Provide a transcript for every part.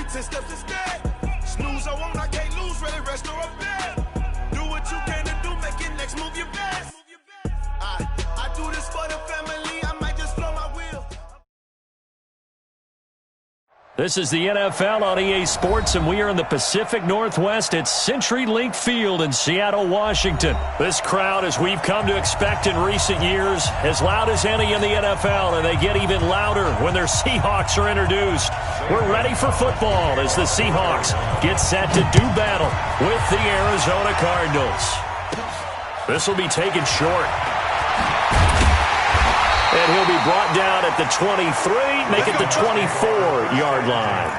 10 steps instead. Snooze, I won't, I can't lose, really rest or a bed. Do what you can to do, make your next move your best. I do this for the family, I might just blow my wheel. This is the NFL on EA Sports, and we are in the Pacific Northwest at CenturyLink Field in Seattle, Washington. This crowd, as we've come to expect in recent years, as loud as any in the NFL, and they get even louder when their Seahawks are introduced. We're ready for football as the Seahawks get set to do battle with the Arizona Cardinals. This will be taken short. And he'll be brought down at the 23, make it the 24-yard line.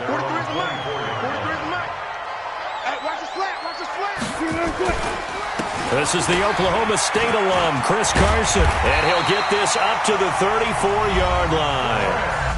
43 is the mark. 43 is the mark. Hey, watch the slant, watch the slant. This is the Oklahoma State alum, Chris Carson. And he'll get this up to the 34-yard line.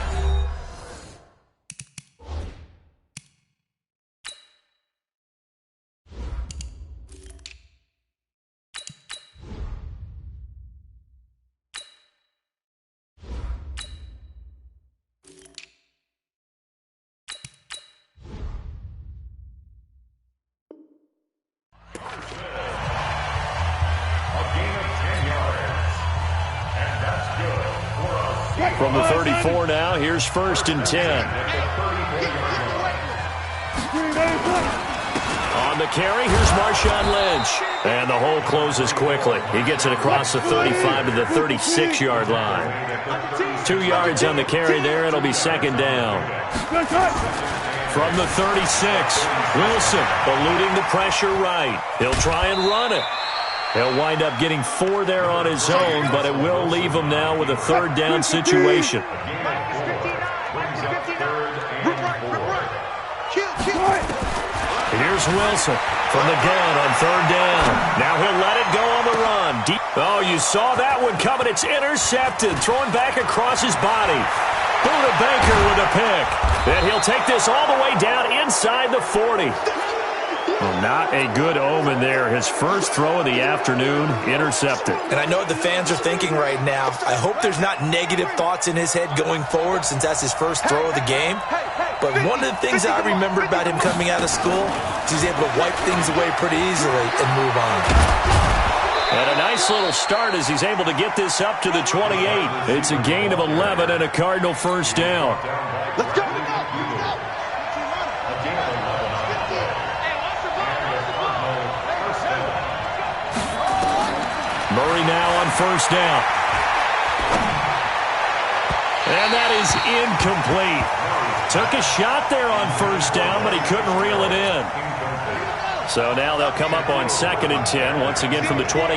From the 34 now, here's 1st and 10. On the carry, here's Marshawn Lynch. And the hole closes quickly. He gets it across the 35 to the 36-yard line. 2 yards on the carry there. It'll be 2nd down. From the 36, Wilson eluding the pressure right. He'll try and run it. He'll wind up getting 4 there on his own, but it will leave him now with a 3rd down situation. Here's Wilson from the gun on 3rd down. Now he'll let it go on the run. Deep. Oh, you saw that one coming. It's intercepted. Throwing back across his body. Buda Baker with a pick. And he'll take this all the way down inside the 40. Well, not a good omen there. His first throw of the afternoon, intercepted. And I know what the fans are thinking right now. I hope there's not negative thoughts in his head going forward since that's his first throw of the game. But one of the things I remembered about him coming out of school is he's able to wipe things away pretty easily and move on. And a nice little start as he's able to get this up to the 28. It's a gain of 11 and a Cardinal 1st down. Let's go. Murray now on 1st down. And that is incomplete. Took a shot there on 1st down, but he couldn't reel it in. So now they'll come up on 2nd and 10, once again from the 28.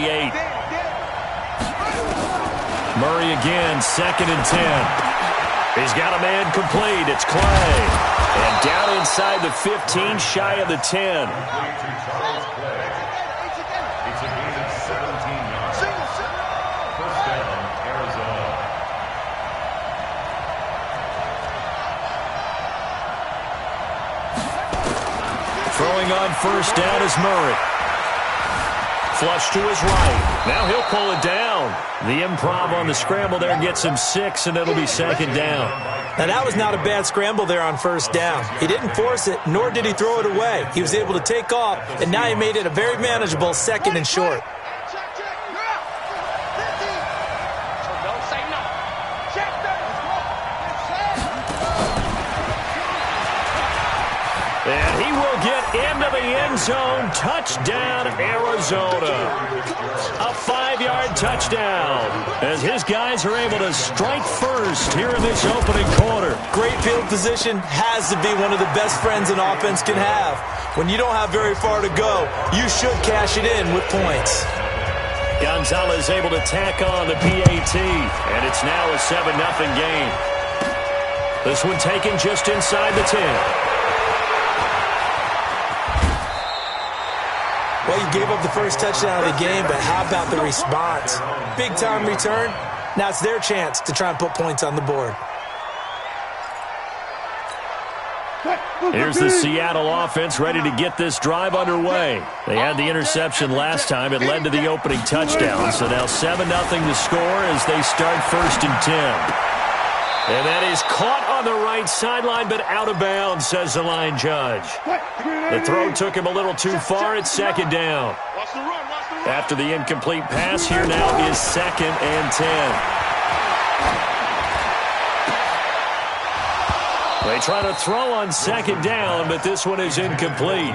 Murray again, 2nd and 10. He's got a man complete. It's Clay. And down inside the 15, shy of the 10. Throwing on 1st down is Murray. Flush to his right. Now he'll pull it down. The improv on the scramble there gets him 6, and it'll be 2nd down. Now that was not a bad scramble there on 1st down. He didn't force it, nor did he throw it away. He was able to take off, and now he made it a very manageable 2nd and short. And he will get into the end zone. Touchdown, Arizona. A 5-yard touchdown as his guys are able to strike first here in this opening quarter. Great field position has to be one of the best friends an offense can have. When you don't have very far to go, you should cash it in with points. Gonzalez able to tack on the PAT, and it's now a 7-0 game. This one taken just inside the 10. Well, you gave up the first touchdown of the game, but how about the response? Big-time return. Now it's their chance to try and put points on the board. Here's the Seattle offense ready to get this drive underway. They had the interception last time. It led to the opening touchdown. So now 7-0 to score as they start 1st and 10. And that is caught on the right sideline, but out of bounds, says the line judge. The throw took him a little too far. It's second down. After the incomplete pass, here now is 2nd and 10. They try to throw on 2nd down, but this one is incomplete.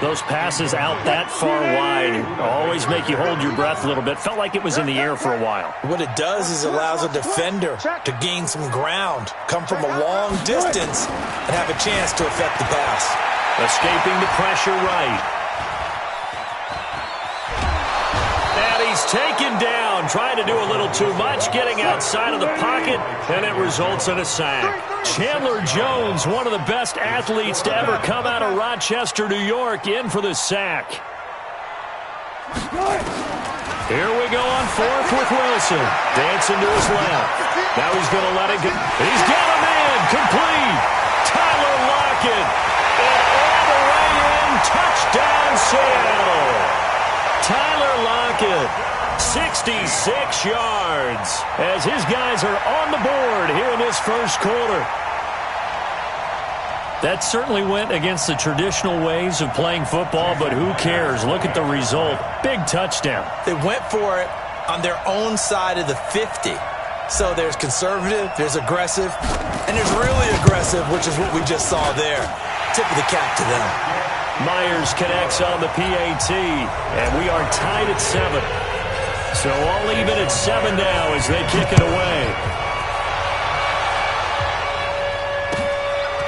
Those passes out that far wide always make you hold your breath a little bit. Felt like it was in the air for a while. What it does is allows a defender to gain some ground, come from a long distance, and have a chance to affect the pass. Escaping the pressure right. And he's taken down, trying to do a little too much, getting outside of the pocket, and it results in a sack. Chandler Jones, one of the best athletes to ever come out of Rochester, New York, in for the sack. Here we go on 4th with Wilson. Dancing to his left. Now he's going to let it go. He's got him in. Complete. Tyler Lockett. And all the way in. Touchdown, Seattle. Tyler Lockett. 66 yards as his guys are on the board here in this first quarter. That certainly went against the traditional ways of playing football, but who cares? Look at the result. Big touchdown. They went for it on their own side of the 50. So there's conservative, there's aggressive, and there's really aggressive, which is what we just saw there. Tip of the cap to them. Myers connects on the PAT, and we are tied at 7. So all even at 7 now as they kick it away.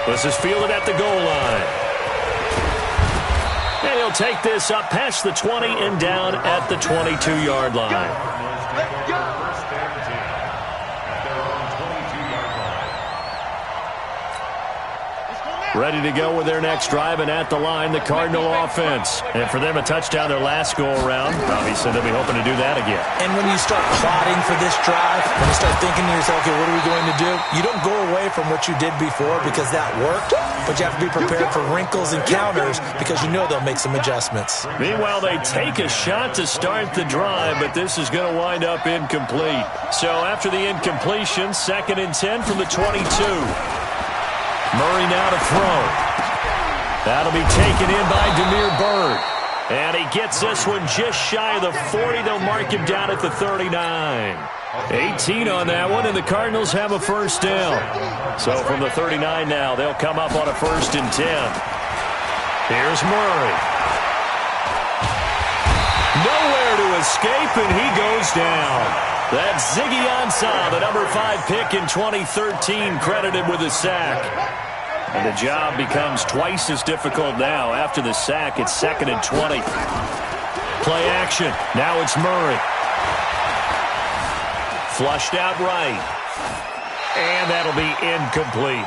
This is fielded at the goal line. And he'll take this up past the 20 and down at the 22-yard line. Ready to go with their next drive, and at the line, the Cardinal offense. And for them, a touchdown their last go-around. Obviously, they'll be hoping to do that again. And when you start plotting for this drive, when you start thinking to yourself, okay, what are we going to do? You don't go away from what you did before because that worked, but you have to be prepared for wrinkles and counters because you know they'll make some adjustments. Meanwhile, they take a shot to start the drive, but this is going to wind up incomplete. So after the incompletion, 2nd and 10 from the 22. Murray now to throw. That'll be taken in by Damiere Byrd. And he gets this one just shy of the 40. They'll mark him down at the 39. 18 on that one, and the Cardinals have a first down. So from the 39 now, they'll come up on a 1st and 10. Here's Murray. Nowhere to escape, and he goes down. That's Ziggy Ansah, the number 5 pick in 2013, credited with a sack. And the job becomes twice as difficult now. After the sack, it's 2nd and 20. Play action. Now it's Murray. Flushed out right. And that'll be incomplete.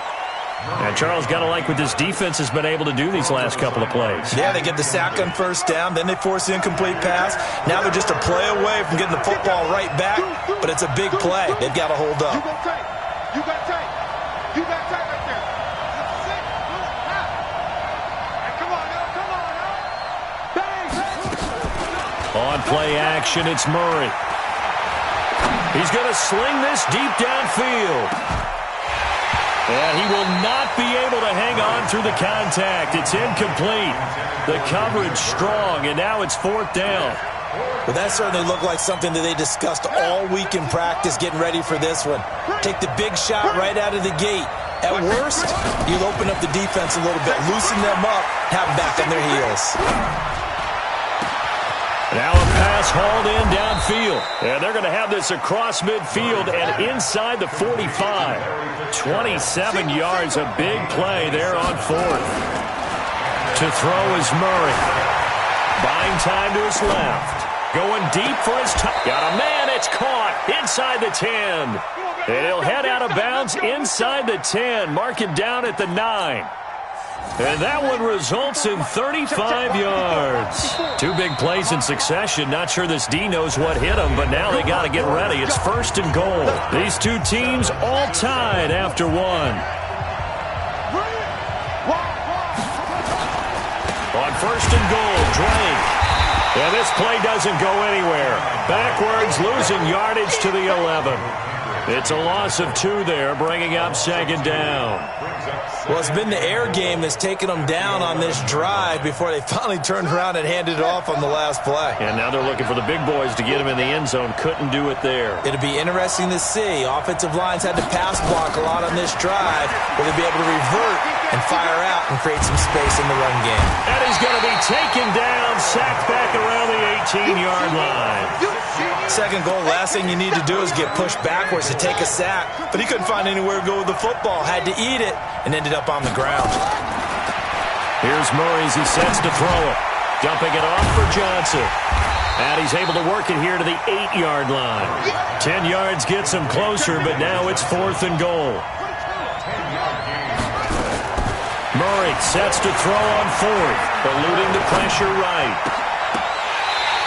And Charles, got to like what this defense has been able to do these last couple of plays. Yeah, they get the sack on 1st down, then they force the incomplete pass. Now they're just a play away from getting the football right back, but it's a big play. They've got to hold up. You got tight. You got tight right there. Hey, come on now. Bang. On play action, it's Murray. He's going to sling this deep downfield. And he will not be able to hang on through the contact. It's incomplete. The coverage strong, and now it's 4th down. Well, that certainly looked like something that they discussed all week in practice getting ready for this one. Take the big shot right out of the gate. At worst, you'll open up the defense a little bit, loosen them up, have them back on their heels. Now a pass hauled in downfield. And they're going to have this across midfield and inside the 45. 27 yards, a big play there on 4th. To throw is Murray. Buying time to his left. Going deep for his top. Got a man, it's caught inside the 10. And he'll head out of bounds inside the 10. Mark him down at the 9. And that one results in 35 yards. 2 big plays in succession. Not sure this D knows what hit them, but now they got to get ready. It's 1st and goal. These two teams all tied after 1. On 1st and goal, Drake. And this play doesn't go anywhere. Backwards, losing yardage to the 11. It's a loss of 2 there, bringing up second down. Well, it's been the air game that's taken them down on this drive before they finally turned around and handed it off on the last play. And now they're looking for the big boys to get him in the end zone. Couldn't do it there. It'll be interesting to see. Offensive lines had to pass block a lot on this drive. Will they be able to revert and fire out and create some space in the run game? And he's going to be taken down, sacked back around the 18-yard line. Second goal, last thing you need to do is get pushed backwards to take a sack. But he couldn't find anywhere to go with the football. Had to eat it and ended up on the ground. Here's Murray as he sets to throw it. Dumping it off for Johnson. And he's able to work it here to the 8-yard line. 10 yards gets him closer, but now it's 4th and goal. Murray sets to throw on 4th, eluding the pressure right.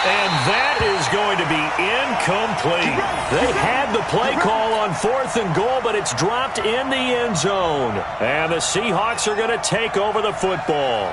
And that is going to be incomplete. They had the play call on 4th and goal, but it's dropped in the end zone. And the Seahawks are going to take over the football.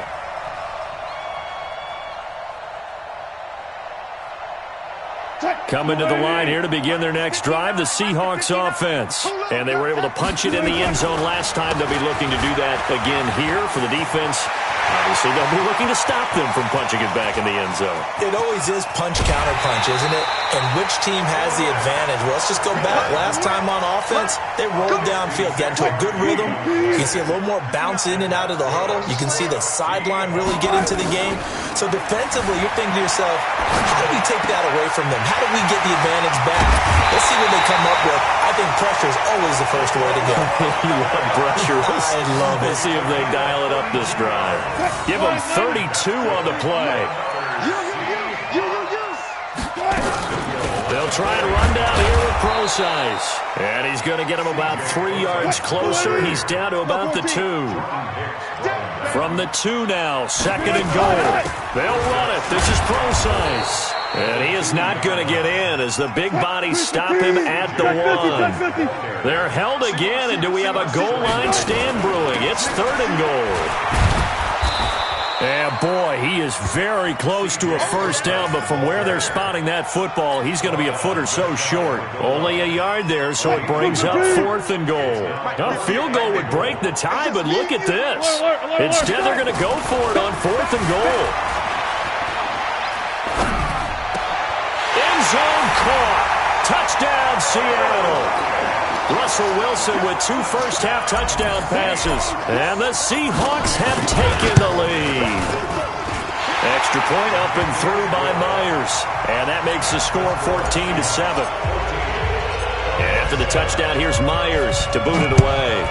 Coming to the line here to begin their next drive, the Seahawks offense. And they were able to punch it in the end zone last time. They'll be looking to do that again here for the defense. Obviously, they'll be looking to stop them from punching it back in the end zone. It always is punch-counter-punch, isn't it? And which team has the advantage? Well, let's just go back. Last time on offense, they rolled downfield, got into a good rhythm. You can see a little more bounce in and out of the huddle. You can see the sideline really get into the game. So defensively, you're thinking to yourself, how do we take that away from them? How do we get the advantage back? Let's see what they come up with. I think pressure is always the first way to go. You love pressure. I love it. Let's see if they dial it up this drive. Give them 32 on the play. They'll try and run down here with Procise. And he's going to get him about 3 yards closer. He's down to about the 2. From the 2 now, 2nd and goal. They'll run it. This is Procise. And he is not going to get in as the big bodies stop him at the 1. They're held again, and do we have a goal line stand brewing? It's 3rd and goal. And boy, he is very close to a first down, but from where they're spotting that football, he's going to be a foot or so short. Only a yard there, so it brings up 4th and goal. A field goal would break the tie, but look at this. Instead, they're going to go for it on 4th and goal. End zone caught. Touchdown, Seattle. Russell Wilson with 2 first-half touchdown passes. And the Seahawks have taken the lead. Extra point up and through by Myers. And that makes the score 14-7. And after the touchdown, here's Myers to boot it away.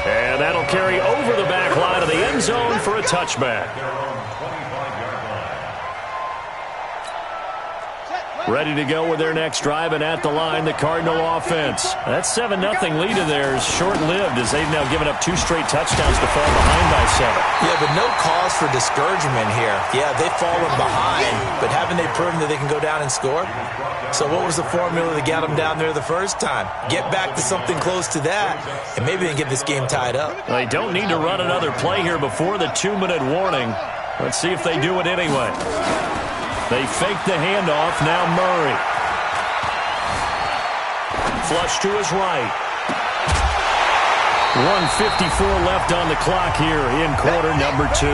And that'll carry over the back line of the end zone for a touchback. Ready to go with their next drive, and at the line, the Cardinal offense. That 7-0 lead of theirs short-lived as they've now given up 2 straight touchdowns to fall behind by 7. Yeah, but no cause for discouragement here. Yeah, they've fallen behind, but haven't they proven that they can go down and score? So what was the formula that got them down there the first time? Get back to something close to that, and maybe they can get this game tied up. They don't need to run another play here before the 2-minute warning. Let's see if they do it anyway. They fake the handoff. Now Murray. Flush to his right. 1:54 left on the clock here in quarter number 2.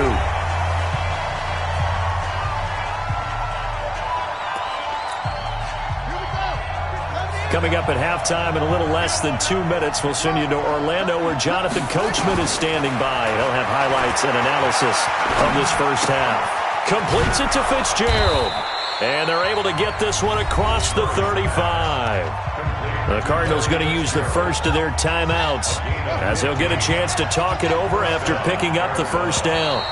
Coming up at halftime in a little less than 2 minutes, we'll send you to Orlando where Jonathan Coachman is standing by. He'll have highlights and analysis of this first half. Completes it to Fitzgerald. And they're able to get this one across the 35. The Cardinals going to use the first of their timeouts as they'll get a chance to talk it over after picking up the first down.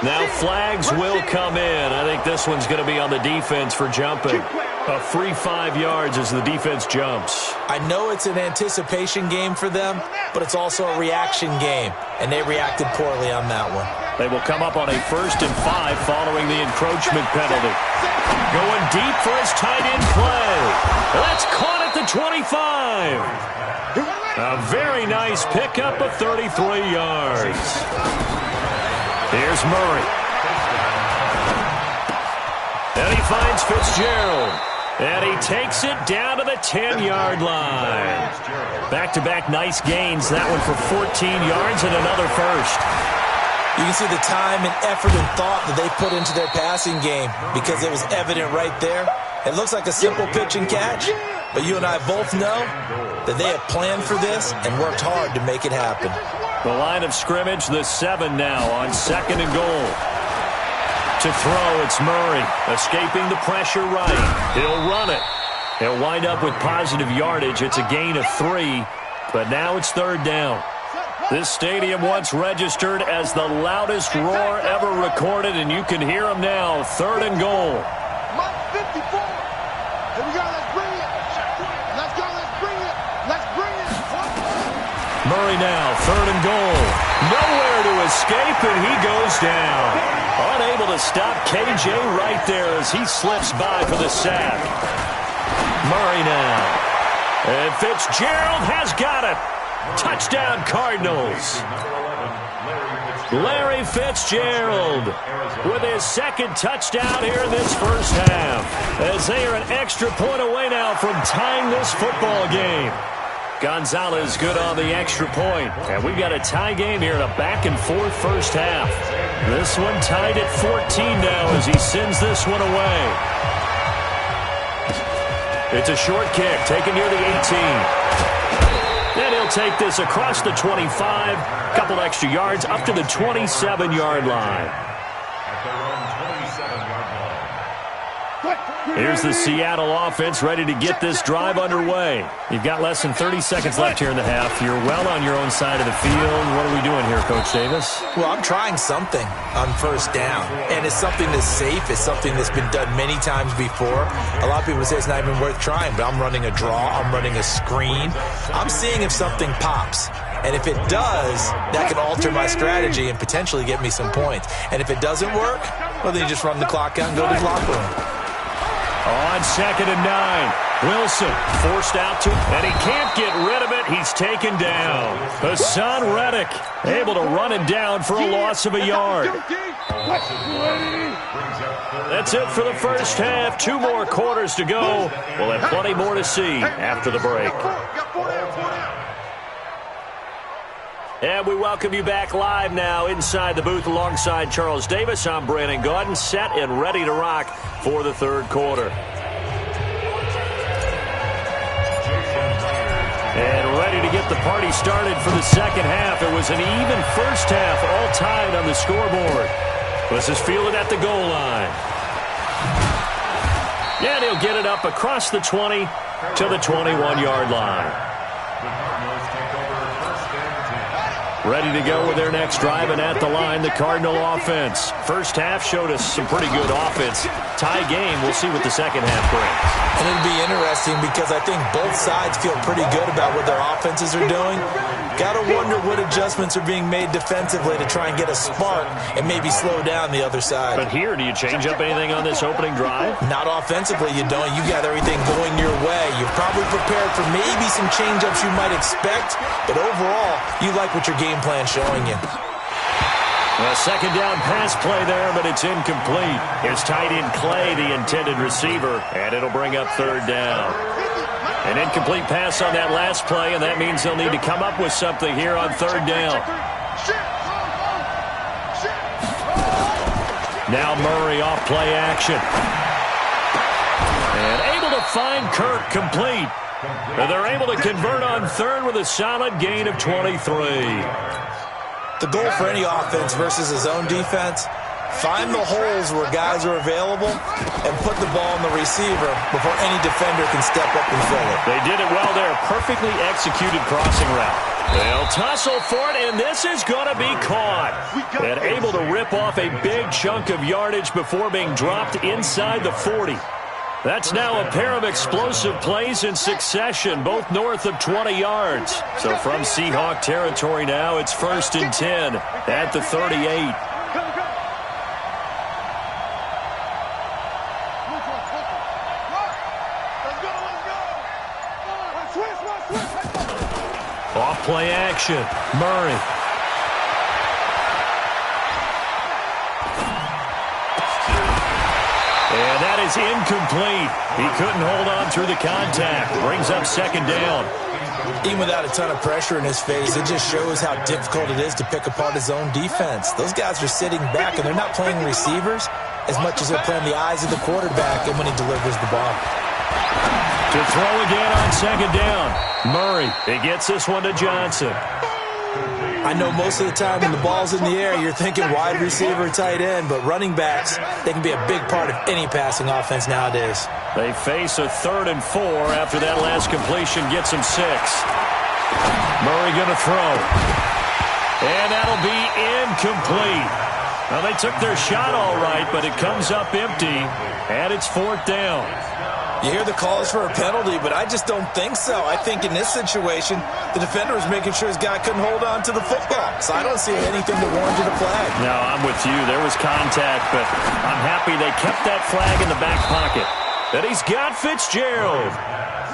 Now flags will come in. I think this one's going to be on the defense for jumping. A free 5 yards as the defense jumps. I know it's an anticipation game for them, but it's also a reaction game, and they reacted poorly on that one. They will come up on a 1st and 5 following the encroachment penalty. Going deep for his tight end play. That's caught at the 25. A very nice pickup of 33 yards. Here's Murray. And he finds Fitzgerald. And he takes it down to the 10-yard line. Back-to-back nice gains. That one for 14 yards and another first. You can see the time and effort and thought that they put into their passing game because it was evident right there. It looks like a simple pitch and catch, but you and I both know that they have planned for this and worked hard to make it happen. The line of scrimmage, the 7 now on 2nd and goal. To throw, it's Murray, escaping the pressure right. He'll run it. He'll wind up with positive yardage. It's a gain of 3, but now it's 3rd down. This stadium once registered as the loudest roar ever recorded, and you can hear them now. 3rd and goal. Mike 54. Here we go. Let's bring it. Let's go. Let's bring it. Let's bring it. Murray now, 3rd and goal. Nowhere to escape, and he goes down. Unable to stop KJ right there as he slips by for the sack. Murray now. And Fitzgerald has got it. Touchdown, Cardinals. Larry Fitzgerald with his 2nd touchdown here in this first half, as they are an extra point away now from tying this football game. Gonzalez good on the extra point, and we've got a tie game here in a back-and-forth first half. This one tied at 14 now as he sends this one away. It's a short kick taken near the 18. Then he'll take this across the 25, couple extra yards up to the 27-yard line. Here's the Seattle offense ready to get this drive underway. You've got less than 30 seconds left here in the half. You're well on your own side of the field. What are we doing here, Coach Davis? Well, I'm trying something on 1st down, and it's something that's safe. It's something that's been done many times before. A lot of people say it's not even worth trying, but I'm running a draw. I'm running a screen. I'm seeing if something pops. And if it does, that can alter my strategy and potentially get me some points. And if it doesn't work, well, then you just run the clock out and go to the locker room. On 2nd and 9, Wilson forced out to, and he can't get rid of it. He's taken down. Hassan Reddick able to run it down for a loss of a yard. That's it for the first half. 2 more quarters to go. We'll have plenty more to see after the break. And we welcome you back live now inside the booth alongside Charles Davis. I'm Brandon Gaudin, set and ready to rock for the 3rd quarter. And ready to get the party started for the 2nd half. It was an even first half, all tied on the scoreboard. This is fielded at the goal line. And he'll get it up across the 20 to the 21-yard line. Ready to go with their next drive, and at the line, the Cardinal offense. First half showed us some pretty good offense. Tie game, we'll see what the second half brings. And it'll be interesting because I think both sides feel pretty good about what their offenses are doing. Got to wonder what adjustments are being made defensively to try and get a spark and maybe slow down the other side. But here, do you change up anything on this opening drive? Not offensively, you don't. You got everything going your way. You're probably prepared for maybe some change-ups you might expect, but overall, you like what your game plan's showing you. A 2nd down pass play there, but it's incomplete. Here's tight end Clay, the intended receiver, and it'll bring up 3rd down. An incomplete pass on that last play, and that means they'll need to come up with something here on 3rd down. Now Murray off play action. And able to find Kirk complete. And they're able to convert on 3rd with a solid gain of 23. The goal for any offense versus his own defense, find the holes where guys are available and put the ball on the receiver before any defender can step up and fill it. They did it well there. Perfectly executed crossing route. They'll tussle for it, and this is going to be caught. And able to rip off a big chunk of yardage before being dropped inside the 40. That's now a pair of explosive plays in succession, both north of 20 yards. So from Seahawk territory now, it's 1st and 10 at the 38. Off play action, Murray. And that is incomplete. He couldn't hold on through the contact. Brings up second down. Even without a ton of pressure in his face, it just shows how difficult it is to pick apart his own defense. Those guys are sitting back, and they're not playing receivers as much as they're playing the eyes of the quarterback and when he delivers the ball. To throw again on second down. Murray, he gets this one to Johnson. I know most of the time when the ball's in the air, you're thinking wide receiver, tight end, but running backs, they can be a big part of any passing offense nowadays. They face a 3rd and 4 after that last completion gets him 6. Murray going to throw. And that'll be incomplete. Well, they took their shot all right, but it comes up empty, and it's 4th down. You hear the calls for a penalty, but I just don't think so. I think in this situation, the defender was making sure his guy couldn't hold on to the football. So I don't see anything that warranted a flag. No, I'm with you. There was contact, but I'm happy they kept that flag in the back pocket. And he's got Fitzgerald.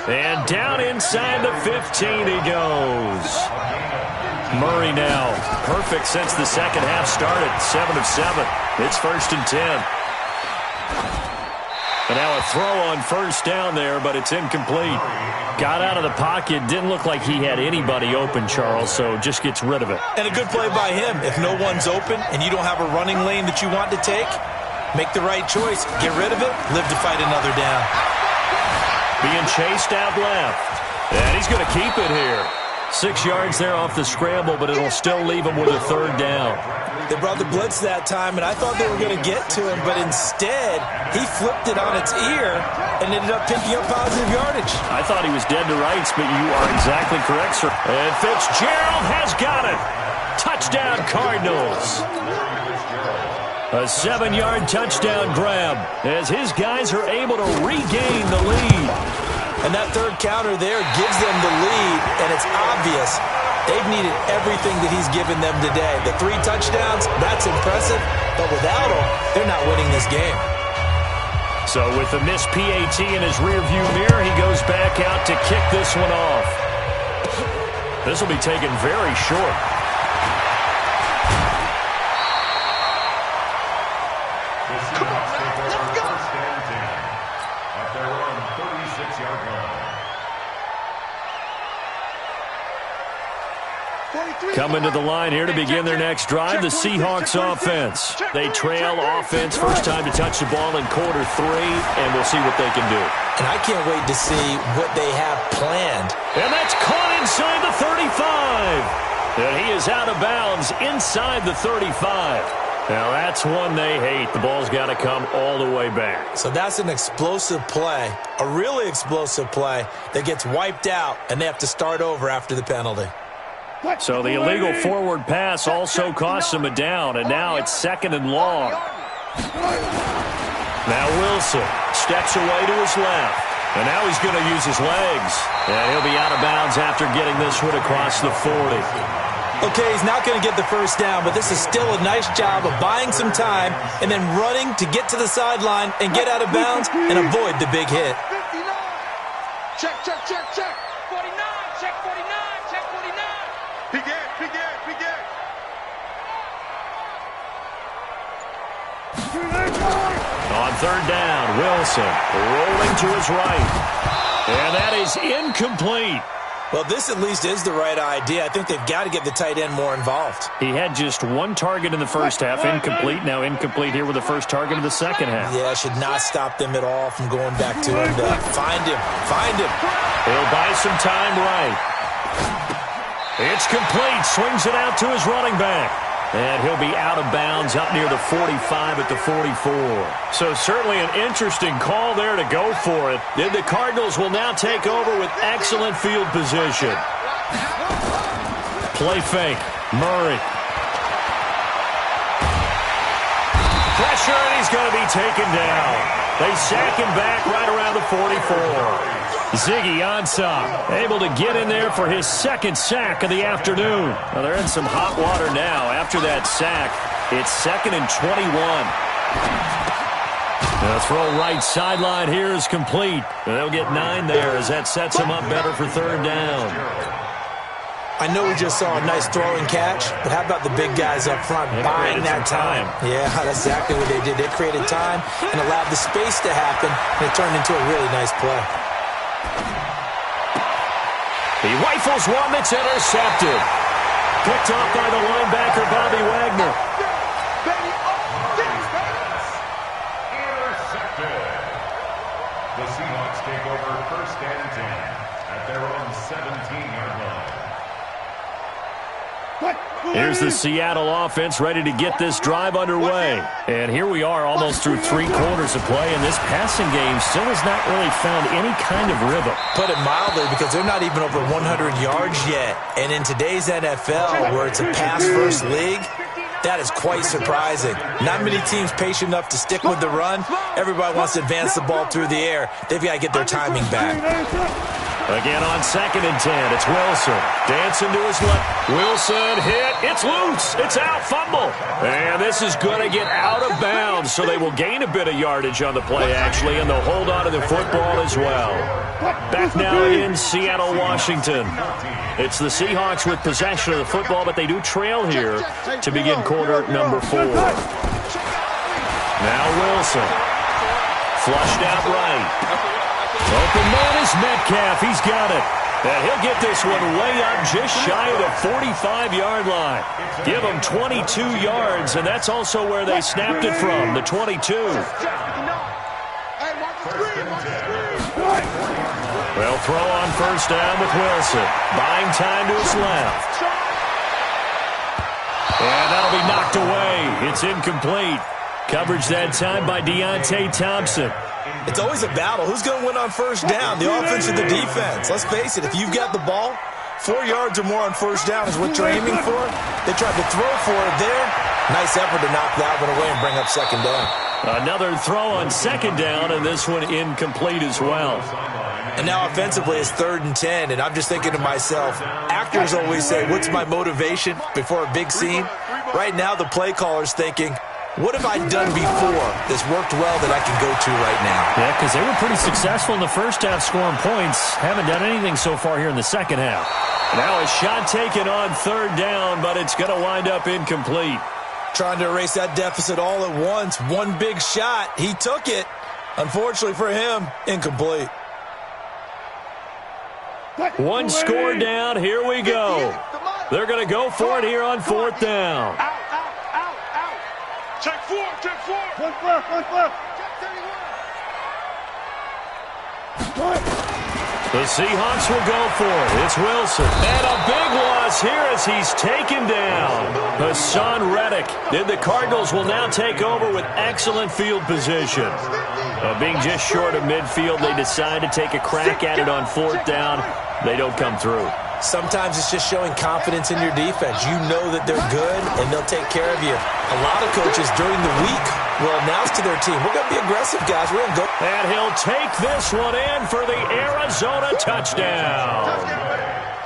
And down inside the 15 he goes. Murray now, perfect since the second half started, 7 of 7. It's 1st and 10. And now a throw on 1st down there, but it's incomplete. Got out of the pocket, didn't look like he had anybody open, Charles, so just gets rid of it. And a good play by him. If no one's open and you don't have a running lane that you want to take, make the right choice. Get rid of it, live to fight another down. Being chased out left. And he's going to keep it here. 6 yards there off the scramble, but it'll still leave him with a 3rd down. They brought the blitz that time, and I thought they were going to get to him, but instead, he flipped it on its ear and ended up picking up positive yardage. I thought he was dead to rights, but you are exactly correct, sir. And Fitzgerald has got it. Touchdown, Cardinals. A 7-yard touchdown grab as his guys are able to regain the lead. And that 3rd counter there gives them the lead, and it's obvious they've needed everything that he's given them today. The 3 touchdowns, that's impressive, but without him, they're not winning this game. So with the missed PAT in his rearview mirror, he goes back out to kick this one off. This will be taken very short. Coming to the line here to begin their next drive, the Seahawks offense. They trail offense, first time to touch the ball in quarter 3, and we'll see what they can do. And I can't wait to see what they have planned. And that's caught inside the 35. And he is out of bounds inside the 35. Now that's one they hate. The ball's got to come all the way back. So that's an explosive play, a really explosive play that gets wiped out, and they have to start over after the penalty. So the illegal forward pass also costs him a down, and now it's 2nd and long. Now Wilson steps away to his left, and now he's going to use his legs. And he'll be out of bounds after getting this one across the 40. Okay, he's not going to get the first down, but this is still a nice job of buying some time and then running to get to the sideline and get out of bounds and avoid the big hit. 59. Check, check, check, check. 49, check 49, check 49. Begin. On 3rd down, Wilson rolling to his right. And that is incomplete. Well, this at least is the right idea. I think they've got to get the tight end more involved. He had just 1 target in the first half, incomplete. Now incomplete here with the first target of the second half. Yeah, should not stop them at all from going back to him. Find him. He'll buy some time right. It's complete. Swings it out to his running back. And he'll be out of bounds up near the 45 at the 44. So certainly an interesting call there to go for it. Then the Cardinals will now take over with excellent field position. Play fake. Murray. Pressure, and he's going to be taken down. They sack him back right around the 44. Ziggy Ansah able to get in there for his 2nd sack of the afternoon. Well, they're in some hot water now. After that sack, it's 2nd and 21. The throw right sideline here is complete. They'll get 9 there as that sets them up better for 3rd down. I know we just saw a nice throw and catch, but how about the big guys up front buying that time? Yeah, that's exactly what they did. They created time and allowed the space to happen, and it turned into a really nice play. He rifles one that's intercepted. Picked off by the linebacker, Bobby Wagner. Intercepted. The Seahawks take over 1st and 10 at their own 17-yard line. Here's the Seattle offense ready to get this drive underway. And here we are almost through 3 quarters of play, and this passing game still has not really found any kind of rhythm. Put it mildly, because they're not even over 100 yards yet. And in today's NFL, where it's a pass-first league, that is quite surprising. Not many teams patient enough to stick with the run. Everybody wants to advance the ball through the air. They've got to get their timing back. Again on 2nd and 10, it's Wilson. Dancing to his left. Wilson hit. It's loose. It's out. Fumble. And this is going to get out of bounds, so they will gain a bit of yardage on the play, actually, and they'll hold on to the football as well. Back now in Seattle, Washington. It's the Seahawks with possession of the football, but they do trail here to begin quarter number 4. Now Wilson. Flushed out right. Open man is Metcalf. He's got it. And he'll get this one way up just shy of the 45-yard line. Give him 22 yards, and that's also where they snapped it from, the 22. They'll throw on 1st down with Wilson. Buying time to his left. And that'll be knocked away. It's incomplete. Coverage that time by Deontay Thompson. It's always a battle. Who's going to win on 1st down, the offense or the defense? Let's face it, if you've got the ball, 4 yards or more on 1st down is what you're aiming for. They tried to throw for it there. Nice effort to knock that one away and bring up 2nd down. Another throw on 2nd down, and this one incomplete as well. And now offensively it's 3rd and 10, and I'm just thinking to myself, actors always say, what's my motivation before a big scene? Right now the play caller's thinking, what have I done before that's worked well that I can go to right now? Yeah, because they were pretty successful in the 1st half scoring points. Haven't done anything so far here in the 2nd half. Now a shot taken on 3rd down, but it's going to wind up incomplete. Trying to erase that deficit all at once. One big shot. He took it. Unfortunately for him, incomplete. One score down. Here we go. They're going to go for it here on 4th down. Check 4, check 4. One clear. The Seahawks will go for it. It's Wilson. And a big loss here as he's taken down. Hassan Reddick. And the Cardinals will now take over with excellent field position. Being just short of midfield, they decide to take a crack at it on 4th down. They don't come through. Sometimes it's just showing confidence in your defense. You know that they're good, and they'll take care of you. A lot of coaches during the week will announce to their team, we're going to be aggressive, guys. We're going to go. And he'll take this one in for the Arizona touchdown.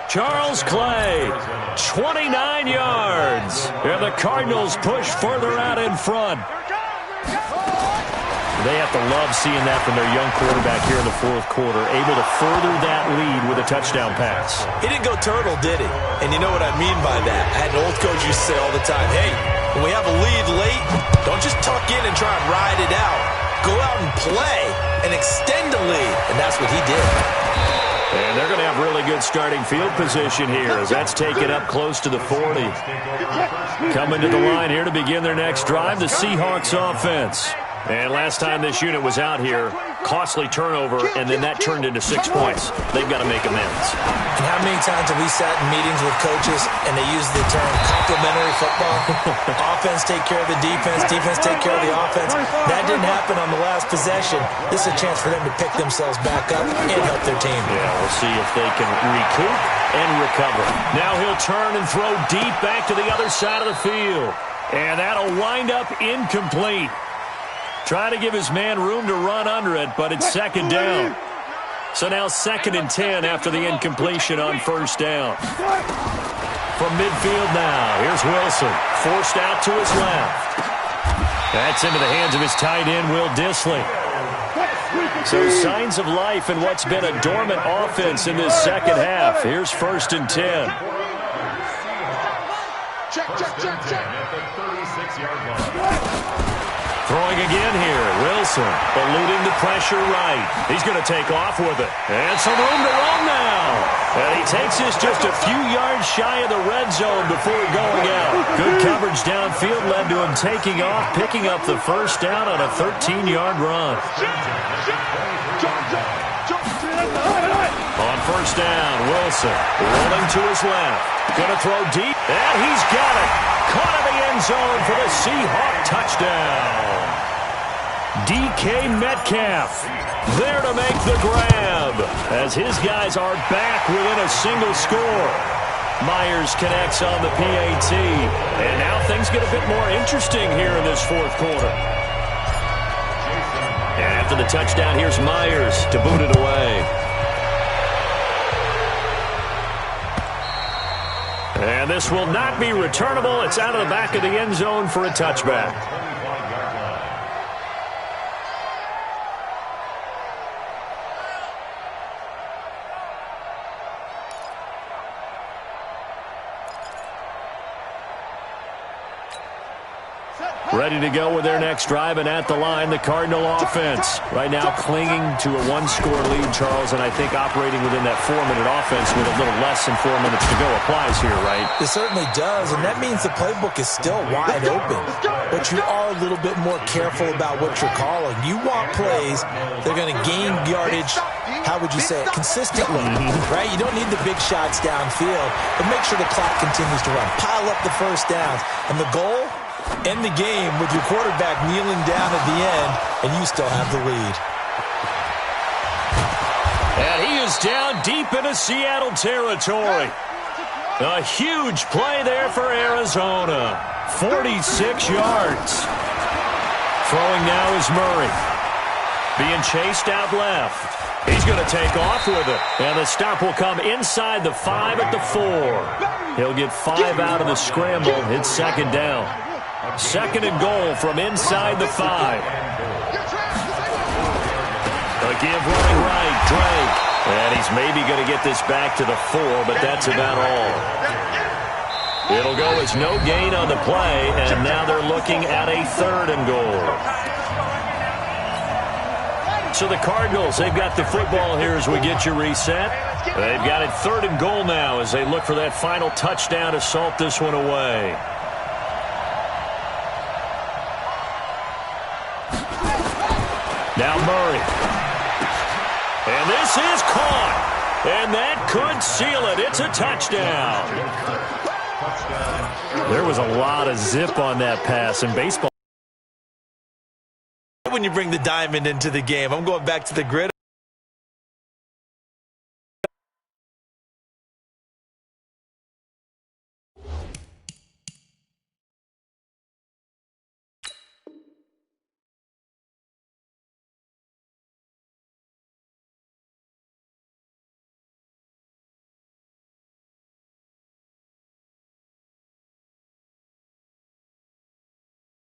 Charles Clay, 29 yards. And the Cardinals push further out in front. They have to love seeing that from their young quarterback here in the 4th quarter, able to further that lead with a touchdown pass. He didn't go turtle, did he? And you know what I mean by that. I had an old coach used to say all the time, hey, when we have a lead late, don't just tuck in and try and ride it out. Go out and play and extend the lead. And that's what he did. And they're going to have really good starting field position here as that's taken up close to the 40. Coming to the line here to begin their next drive, the Seahawks offense. And last time this unit was out here, costly turnover, and then that turned into 6 points. They've got to make amends. And how many times have we sat in meetings with coaches and they use the term complementary football? Offense take care of the defense, defense take care of the offense. That didn't happen on the last possession. This is a chance for them to pick themselves back up and help their team. Yeah, we'll see if they can recoup and recover. Now he'll turn and throw deep back to the other side of the field. And that'll wind up incomplete. Trying to give his man room to run under it, but it's 2nd down. So now 2nd and 10 after the incompletion on 1st down. From midfield now, here's Wilson. Forced out to his left. That's into the hands of his tight end, Will Dissly. So signs of life in what's been a dormant offense in this 2nd half. Here's 1st and 10. Check, check, check, check. At the 36-yard line. Throwing again here, Wilson, eluding the pressure right. He's going to take off with it. And some room to run now. And he takes this just a few yards shy of the red zone before going out. Good coverage downfield led to him taking off, picking up the first down on a 13-yard run. On first down, Wilson rolling to his left. Going to throw deep, and he's got it. Caught in the end zone for the Seahawk touchdown. DK Metcalf there to make the grab as his guys are back within a single score. Myers connects on the PAT, and now things get a bit more interesting here in this fourth quarter. And after the touchdown, here's Myers to boot it away. And this will not be returnable. It's out of the back of the end zone for a touchback. Ready to go with their next drive, and at the line, the Cardinal offense. Right now clinging to a one-score lead, Charles, and I think operating within that 4-minute offense with a little less than 4 minutes to go applies here, right? It certainly does, and that means the playbook is still wide open. But you are a little bit more careful about what you're calling. You want plays that are going to gain yardage, how would you say it, consistently, right? You don't need the big shots downfield, but make sure the clock continues to run. Pile up the first downs, and the goal? End the game with your quarterback kneeling down at the end, and you still have the lead. And he is down deep into Seattle territory. A huge play there for Arizona. 46 yards. Throwing now is Murray. Being chased out left. He's going to take off with it. And the stop will come inside the 5 at the 4. He'll get 5 out of the scramble. It's second down. Second and goal from inside the 5. A give running right, Drake. And he's maybe going to get this back to the 4, but that's about all. It'll go as no gain on the play, and now they're looking at a third and goal. So the Cardinals, they've got the football here as we get you reset. They've got it third and goal now as they look for that final touchdown to salt this one away. Now Murray. And this is caught. And that could seal it. It's a touchdown. There was a lot of zip on that pass in baseball. When you bring the diamond into the game, I'm going back to the grid.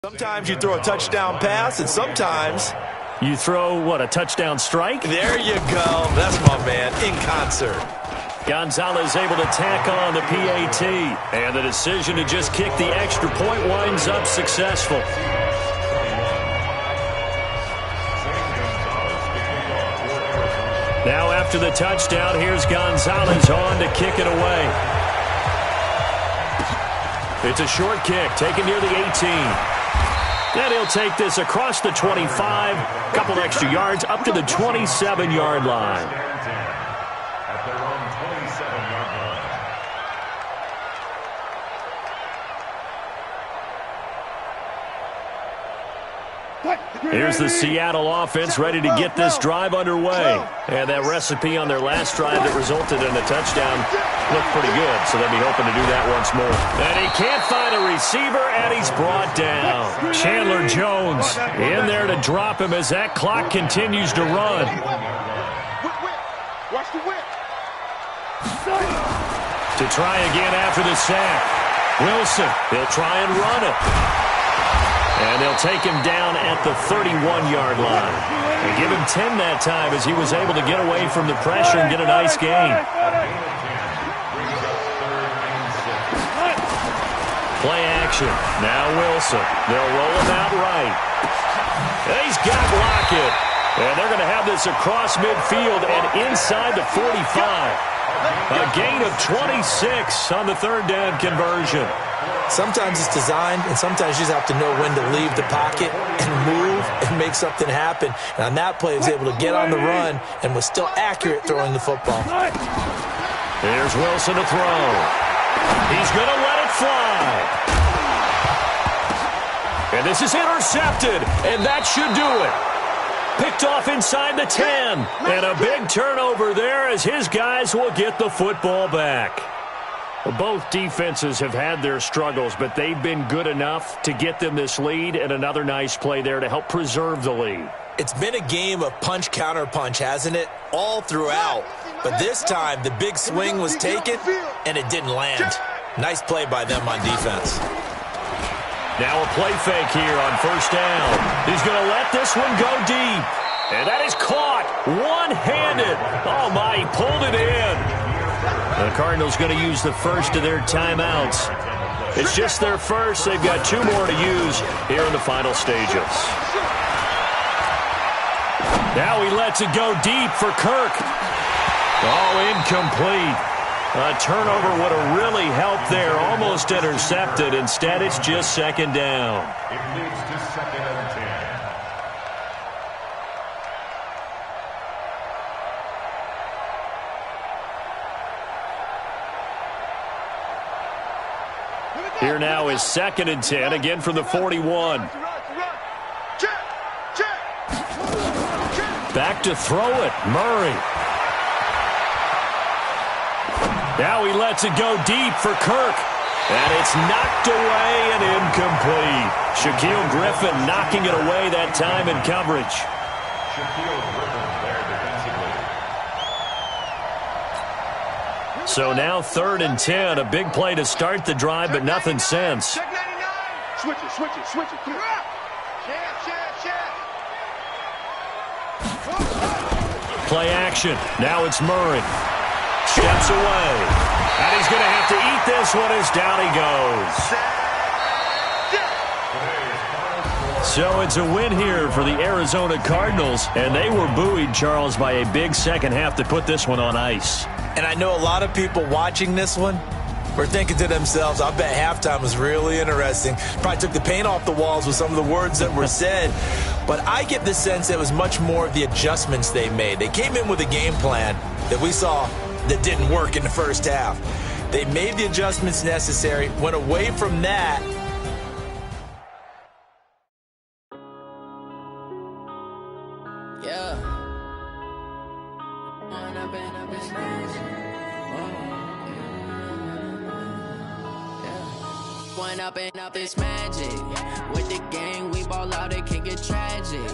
Sometimes you throw a touchdown pass, and sometimes you throw, what, a touchdown strike? There you go. That's my man, in concert. Gonzalez able to tack on the PAT. And the decision to just kick the extra point winds up successful. Now after the touchdown, here's Gonzalez on to kick it away. It's a short kick, taken near the 18. And he'll take this across the 25, couple extra yards, up to the 27-yard line. At their own 27-yard line. Here's the Seattle offense ready to get this drive underway. And that recipe on their last drive that resulted in a touchdown looked pretty good, so they'll be hoping to do that once more. And he can't find a receiver, and he's brought down. Chandler Jones in there to drop him as that clock continues to run. Watch the whip. To try again after the sack. Wilson, he'll try and run it. And they'll take him down at the 31-yard line. And give him 10 that time as he was able to get away from the pressure and get a nice gain. Play action. Now Wilson. They'll roll him out right. He's got Lockett. And they're going to have this across midfield and inside the 45. A gain of 26 on the third down conversion. Sometimes it's designed, and sometimes you just have to know when to leave the pocket and move and make something happen. And on that play, he was able to get on the run and was still accurate throwing the football. Here's Wilson to throw. He's going to let it fly. And this is intercepted, and that should do it. Picked off inside the 10. And a big turnover there as his guys will get the football back. Both defenses have had their struggles, but they've been good enough to get them this lead, and another nice play there to help preserve the lead. It's been a game of punch-counter-punch, hasn't it? All throughout. But this time, the big swing was taken, and it didn't land. Nice play by them on defense. Now a play fake here on first down. He's going to let this one go deep. And that is caught one-handed. Oh, my, he pulled it in. The Cardinals going to use the first of their timeouts. It's just their first. They've got 2 more to use here in the final stages. Now he lets it go deep for Kirk. Oh, incomplete. A turnover would have really helped there. Almost intercepted. Instead, it's just second down. It leads to 2nd and 10. Here now is 2nd and 10, again from the 41. Back to throw it, Murray. Now he lets it go deep for Kirk. And it's knocked away and incomplete. Shaquille Griffin knocking it away that time in coverage. Shaquille Griffin there defensively. So now 3rd and 10, a big play to start the drive, but nothing since. Check 99. Switch it. Play action. Now it's Murray. Steps away. And he's going to have to eat this one as down he goes. So it's a win here for the Arizona Cardinals, and they were buoyed, Charles, by a big second half to put this one on ice. And I know a lot of people watching this one were thinking to themselves, I bet halftime was really interesting. Probably took the paint off the walls with some of the words that were said. But I get the sense it was much more of the adjustments they made. They came in with a game plan that we saw that didn't work in the first half. They made the adjustments necessary, went away from that. Yeah. One up and up is magic. With the gang, we ball out, it can get tragic.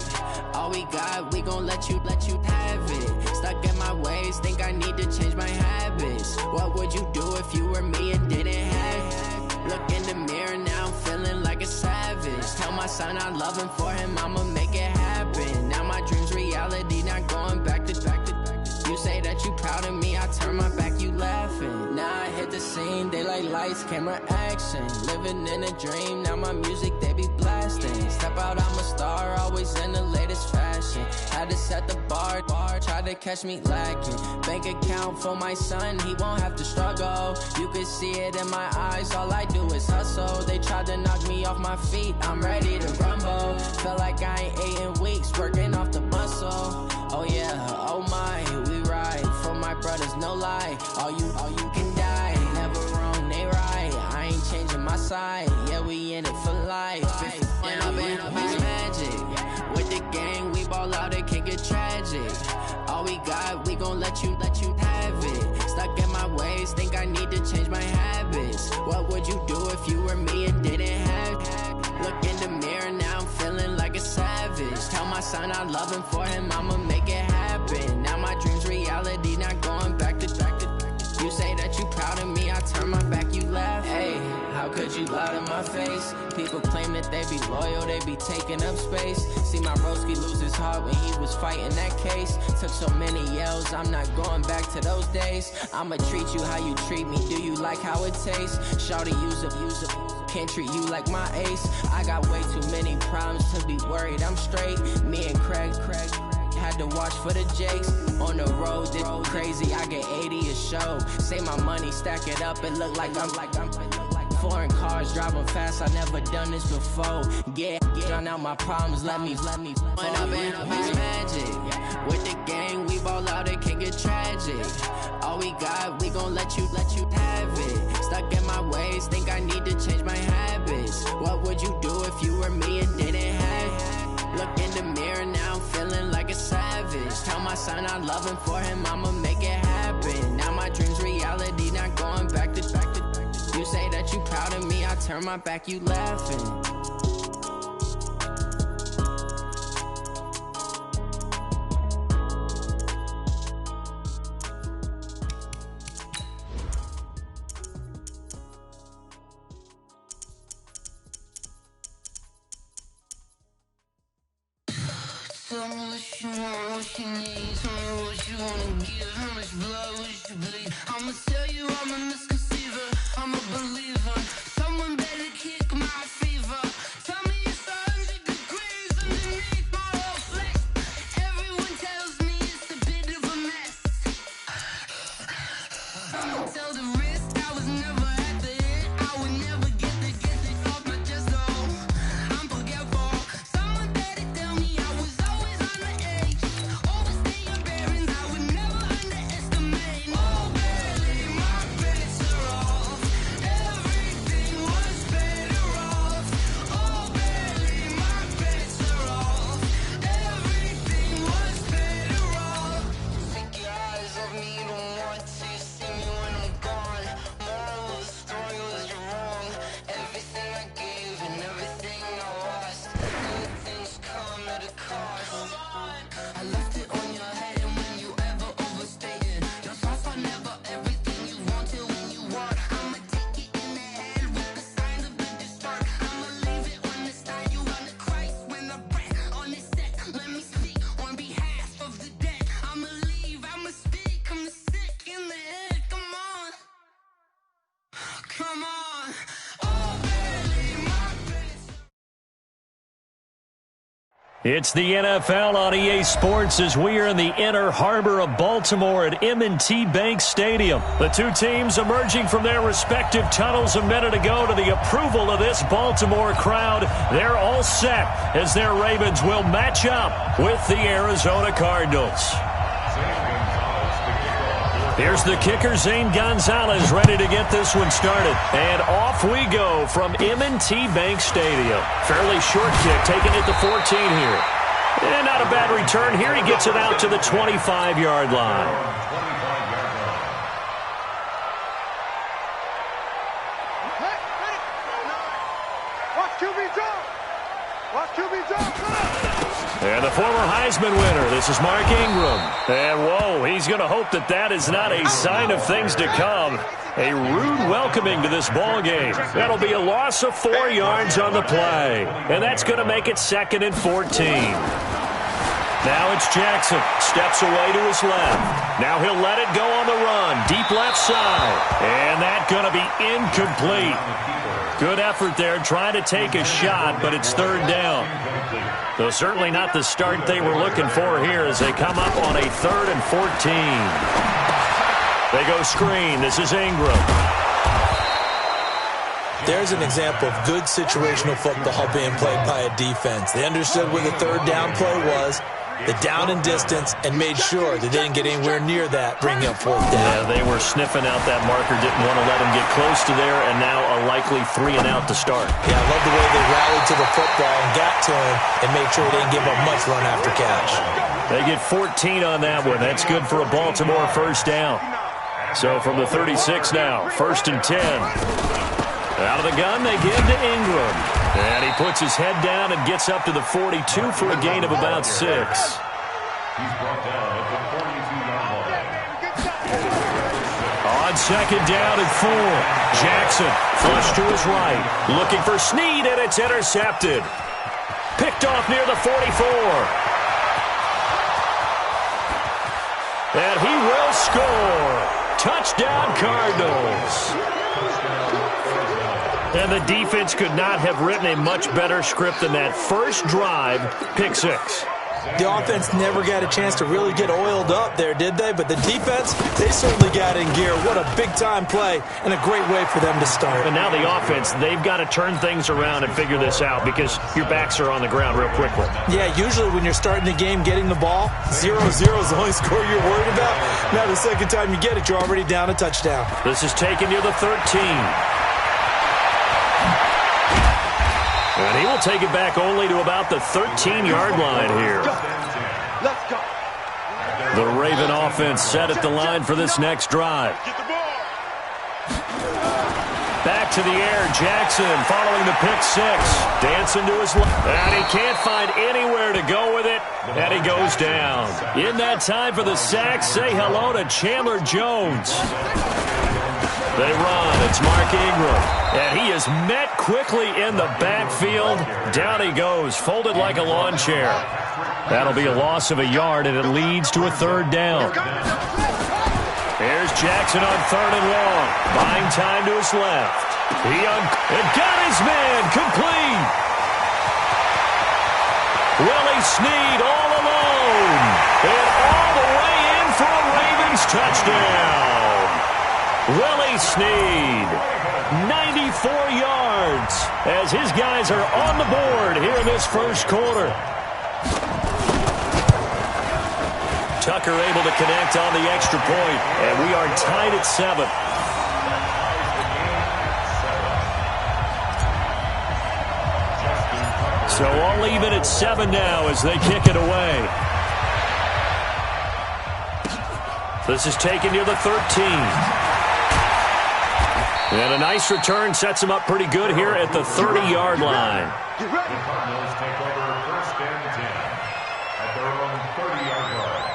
All we got, we gon' let you have it. Stuck in my ways, think I need to change my habits. What would you do if you were me and didn't have it? Look in the mirror, now I'm feeling like a savage. Tell my son I love him, for him I'ma make it happen. Now my dream's reality, not going back to. You say that you proud of me, I turn my back, you laughing. Now I hit the scene, they like lights, camera, action. Living in a dream, now my music, they be blasting. Step out, I'm a star, always in the latest fashion. Had to set the bar, try to catch me lacking. Bank account for my son, he won't have to struggle. You can see it in my eyes, all I do is hustle. They tried to knock me off my feet, I'm ready to rumble. Feel like I ain't ate in weeks, working off the muscle. Oh yeah, oh my, we ride for my brothers, no lie. All you can die, never wrong, they right. I ain't changing my side, yeah, we in it for life. When up and up is magic. With the gang, we ball out, it can get tragic. All we got, we gon' let you have it. Stuck in my ways, think I need to change my habits. What would you do if you were me and didn't have it? Look in the mirror, now I'm feeling like a savage. Tell my son I love him, for him I'ma make it happen. Now my dream's reality, not going back to. You say that you proud of me, I turn my back, you laugh. Hey, how could you lie to my face? People claim that they be loyal, they be taking up space. See my broski lose his heart when he was fighting that case. Took so many yells, I'm not going back to those days. I'ma treat you how you treat me, do you like how it tastes? Shawty, use a Can't treat you like my ace. I got way too many problems to be worried. I'm straight. Me and Craig had to watch for the Jakes. On the road, this crazy. I get 80 a show. Say my money, stack it up. It look like I'm foreign cars driving fast. I never done this before. Get out my problems. Let me. When I've been magic with the gang, we ball out. It can get tragic. All we got, we gon' let you have it. Stuck in my ways, think I need to change my habits. What would you do if you were me and didn't have it? Look in the mirror now, I'm feeling like a savage. Tell my son I love him, for him I'ma make it happen. Now my dream's reality, not going back to. You say that you proud of me, I turn my back, you laughing. Tell me what you want, what you need. Tell me what you wanna give. How much blood would you bleed? I'ma tell you I'm a misconceiver. I'm a believer. Someone better kick my fever. Tell me it's 100 degrees underneath my whole flesh. Everyone tells me it's a bit of a mess. I'ma tell the risk I was never at the end. I would never get it off my chest though. I'm forgetful. Someone better tell me I was always on the edge. Overstay your bearings, I would never underestimate. Oh, barely my bets are off. Everything was better off. Oh, barely my bets are off. Everything was better off. Take your eyes off me, don't want to see me when I'm gone. Moral of the story was you're wrong. Everything I gave and everything I lost. Good things come at a cost. I left it on your head, and when you ever overstay it, your thoughts are never everything you wanted when you want. I'ma take it in the head with the signs of the distort. I'ma leave it on the side. You on the Christ when I breath on this set. Let me speak on behalf of the dead. I'ma leave, I'ma speak. I'm sick in the head. Come on, come on. Oh, barely my best. It's the NFL on EA Sports as we are in the inner harbor of Baltimore at M&T Bank Stadium. The two teams emerging from their respective tunnels a minute ago to the approval of this Baltimore crowd. They're all set as their Ravens will match up with the Arizona Cardinals. Here's the kicker, Zane Gonzalez, ready to get this one started. And off we go from M&T Bank Stadium. Fairly short kick, taken at the 14 here. And not a bad return here. He gets it out to the 25-yard line. Watch QB jump! Watch QB jump! And the former Heisman winner, this is Mark Ingram. And whoa, he's going to hope that that is not a sign of things to come. A rude welcoming to this ball game. That'll be a loss of 4 yards on the play. And that's going to make it 2nd and 14. Now it's Jackson. Steps away to his left. Now he'll let it go on the run. Deep left side. And that's going to be incomplete. Good effort there trying to take a shot, but it's 3rd down. So certainly not the start they were looking for here as they come up on a 3rd and 14. They go screen. This is Ingram. There's an example of good situational football being played by a defense. They understood where the 3rd down play was, the down and distance, and made sure they didn't get anywhere near that, bringing up 4th down. Yeah, they were sniffing out that marker, didn't want to let him get close to there, and now a likely 3 and out to start. Yeah, I love the way they rallied to the football and got to him and made sure they didn't give up much run after catch. They get 14 on that one. That's good for a Baltimore 1st down. So from the 36 now, 1st and 10. Out of the gun, they give to Ingram. And he puts his head down and gets up to the 42 for a gain of about 6. He's brought down at the 42-yard line. On 2nd down and 4. Jackson flush to his right. Looking for Snead, and it's intercepted. Picked off near the 44. And he will score. Touchdown, Cardinals. And the defense could not have written a much better script than that first drive, pick six. The offense never got a chance to really get oiled up there, did they? But the defense, they certainly got in gear. What a big-time play and a great way for them to start. And now the offense, they've got to turn things around and figure this out because your backs are on the ground real quickly. Yeah, usually when you're starting the game getting the ball, 0-0 is the only score you're worried about. Now the second time you get it, you're already down a touchdown. This is taken near the 13. And he will take it back only to about the 13-yard line here. Let's go. The Raven offense set at the line for this next drive. Back to the air, Jackson following the pick six. Dancing to his left. And he can't find anywhere to go with it. And he goes down. In that time for the sack, say hello to Chandler Jones. They run. It's Mark Ingram. And he is met quickly in the backfield. Down he goes, folded like a lawn chair. That'll be a loss of a yard, and it leads to a third down. Here's Jackson on third and long. Buying time to his left. He got his man complete. Willie Snead all alone. And all the way in for a Ravens touchdown. Willie Snead, 94 yards, as his guys are on the board here in this first quarter. Tucker able to connect on the extra point, and we are tied at 7. So all even at 7 now as they kick it away. This is taken near the 13. And a nice return sets him up pretty good here at the 30-yard line. The Cardinals take over first and 10 at their own 30-yard line.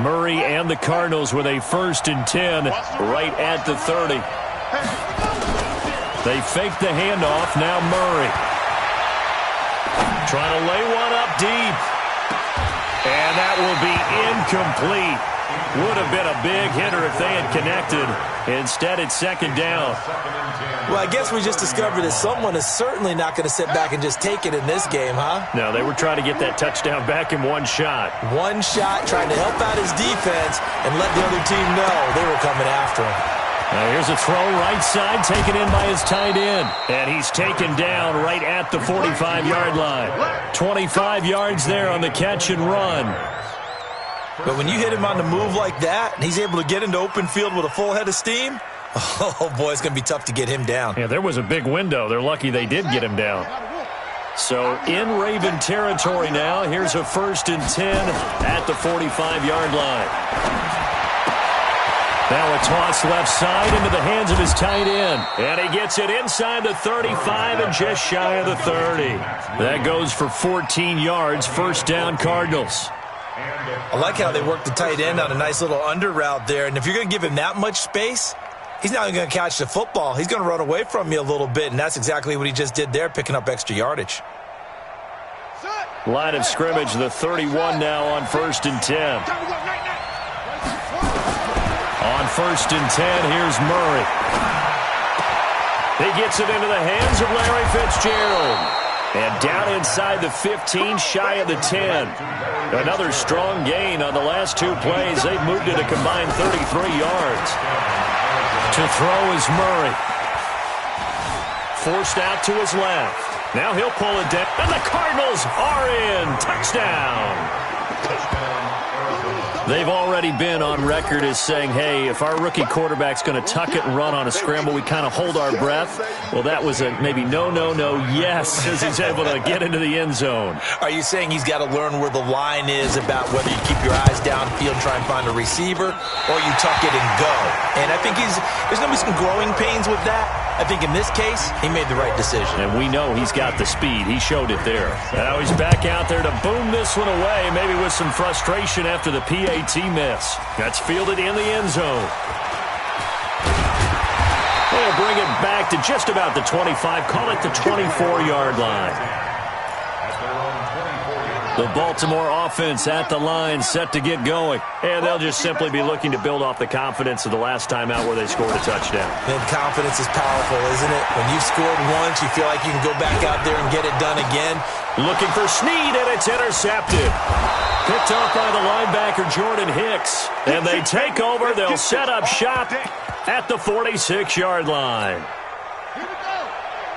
Murray and the Cardinals with a 1st and 10 right at the 30. They fake the handoff. Now Murray. Trying to lay one up deep. And that will be incomplete. Would have been a big hitter if they had connected. Instead, it's second down. Well, I guess we just discovered that someone is certainly not going to sit back and just take it in this game, huh? No, they were trying to get that touchdown back in one shot. One shot, trying to help out his defense and let the other team know they were coming after him. Now here's a throw right side taken in by his tight end. And he's taken down right at the 45-yard line. 25 yards there on the catch and run. But when you hit him on the move like that, and he's able to get into open field with a full head of steam, oh boy, it's going to be tough to get him down. Yeah, there was a big window. They're lucky they did get him down. So in Raven territory now, here's a 1st and 10 at the 45-yard line. Now a toss left side into the hands of his tight end. And he gets it inside the 35 and just shy of the 30. That goes for 14 yards, first down Cardinals. I like how they work the tight end on a nice little under route there. And if you're going to give him that much space, he's not even going to catch the football. He's going to run away from you a little bit, and that's exactly what he just did there, picking up extra yardage. Line of scrimmage, the 31 now on 1st and 10. On 1st and 10, here's Murray. He gets it into the hands of Larry Fitzgerald. And down inside the 15, shy of the 10. Another strong gain on the last 2 plays. They've moved it a combined 33 yards. To throw is Murray. Forced out to his left. Now he'll pull it down. And the Cardinals are in. Touchdown. They've already been on record as saying, hey, if our rookie quarterback's going to tuck it and run on a scramble, we kind of hold our breath. Well, that was a maybe no, yes, as he's able to get into the end zone. Are you saying he's got to learn where the line is about whether you keep your eyes downfield and try and find a receiver or you tuck it and go? And I think there's going to be some growing pains with that. I think in this case, he made the right decision. And we know he's got the speed. He showed it there. Now he's back out there to boom this one away, maybe with some frustration after the PAT miss. That's fielded in the end zone. They'll bring it back to just about the 25. Call it the 24-yard line. The Baltimore offense at the line, set to get going. And they'll just simply be looking to build off the confidence of the last time out where they scored a touchdown. And confidence is powerful, isn't it? When you've scored once, you feel like you can go back out there and get it done again. Looking for Snead, and it's intercepted. Picked off by the linebacker, Jordan Hicks. And they take over. They'll set up shop at the 46-yard line. Here we go.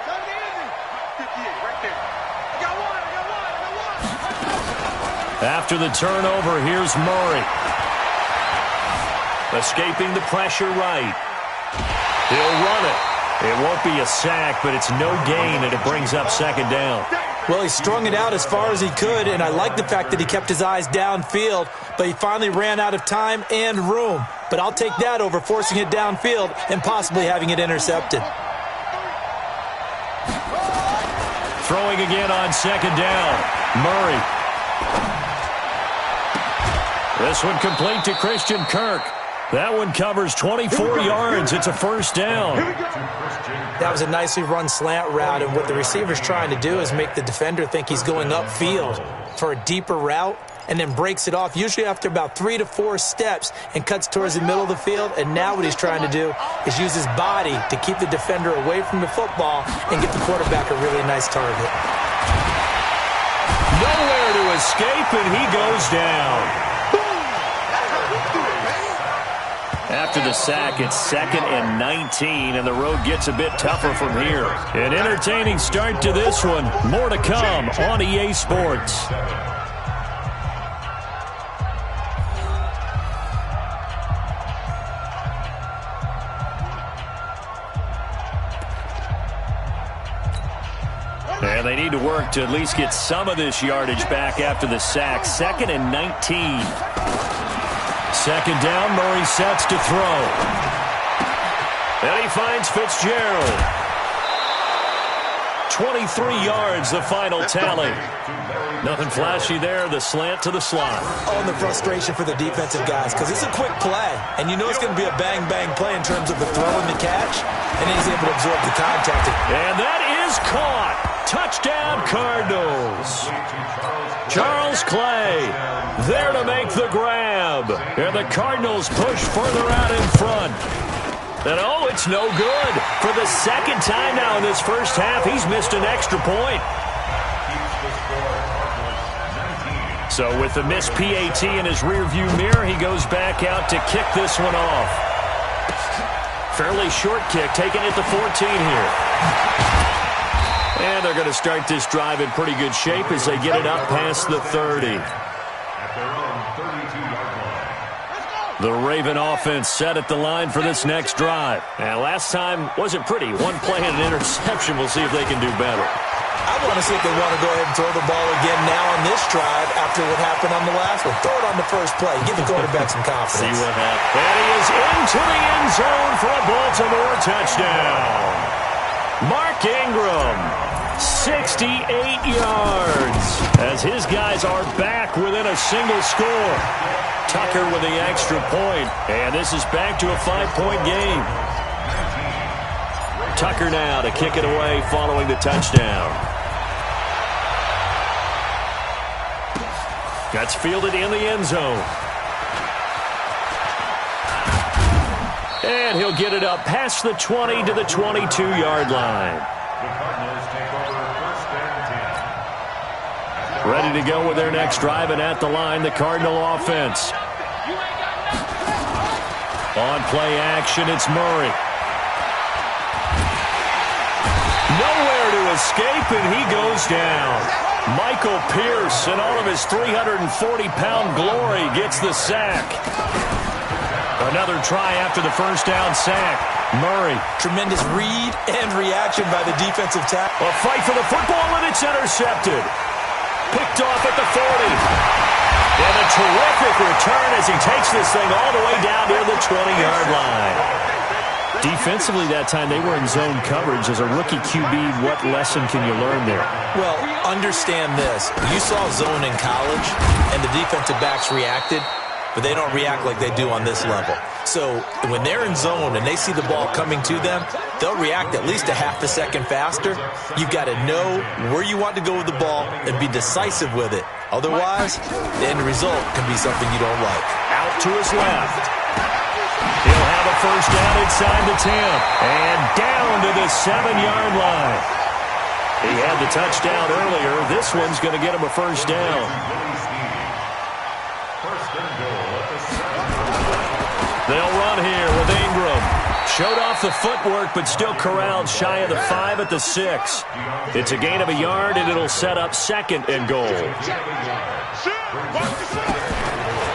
Turn the ending. 58 right there. I got one. After the turnover, here's Murray. Escaping the pressure right. He'll run it. It won't be a sack, but it's no gain, and it brings up second down. Well, he strung it out as far as he could, and I like the fact that he kept his eyes downfield, but he finally ran out of time and room. But I'll take that over forcing it downfield and possibly having it intercepted. Throwing again on second down. Murray. This one complete to Christian Kirk. That one covers 24 yards. It's a first down. That was a nicely run slant route, and what the receiver's trying to do is make the defender think he's going upfield for a deeper route, and then breaks it off, usually after about 3 to 4 steps, and cuts towards the middle of the field. And now what he's trying to do is use his body to keep the defender away from the football and get the quarterback a really nice target. Nowhere to escape, and he goes down. After the sack, it's 2nd and 19, and the road gets a bit tougher from here. An entertaining start to this one. More to come on EA Sports. And they need to work to at least get some of this yardage back after the sack. 2nd and 19. Second down, Murray sets to throw. And he finds Fitzgerald. 23 yards, the final tally. Nothing flashy there, the slant to the slot. Oh, and the frustration for the defensive guys, because it's a quick play, and you know it's going to be a bang-bang play in terms of the throw and the catch, and he's able to absorb the contact. And that is caught. Touchdown, Cardinals. Charles Clay there to make the grab. And the Cardinals push further out in front. And oh, it's no good. For the second time now in this first half, he's missed an extra point. So with the missed PAT in his rearview mirror, he goes back out to kick this one off. Fairly short kick, taking it to 14 here. And they're going to start this drive in pretty good shape as they get it up past the 30. The Raven offense set at the line for this next drive. And last time wasn't pretty. One play and an interception. We'll see if they can do better. I want to see if they want to go ahead and throw the ball again now on this drive after what happened on the last one. Throw it on the first play. Give the quarterback some confidence. See what happens. And he is into the end zone for a Baltimore touchdown. Mark Ingram, 68 yards, as his guys are back within a single score. Tucker with the extra point, and this is back to a 5-point game. Tucker now to kick it away following the touchdown. That's fielded in the end zone. And he'll get it up past the 20 to the 22-yard line. The Cardinals take over first and 10. Ready to go with their next drive, and at the line, the Cardinal offense. On play action, it's Murray. Nowhere to escape, and he goes down. Michael Pierce, in all of his 340-pound glory, gets the sack. Another try after the first down sack. Murray. Tremendous read and reaction by the defensive tackle. A fight for the football, and it's intercepted. Picked off at the 40. And a terrific return as he takes this thing all the way down near the 20-yard line. Defensively that time, they were in zone coverage. As a rookie QB, what lesson can you learn there? Well, understand this. You saw zone in college, and the defensive backs reacted, but they don't react like they do on this level. So when they're in zone and they see the ball coming to them, they'll react at least a half a second faster. You've got to know where you want to go with the ball and be decisive with it Otherwise, the end result can be something you don't like. Out to his left. He'll have a first down inside the 10. And down to the 7-yard line. He had the touchdown earlier. This one's going to get him a first down. They'll run here with Ingram. Showed off the footwork, but still corralled shy of the 5 at the 6. It's a gain of a yard, and it'll set up 2nd and goal.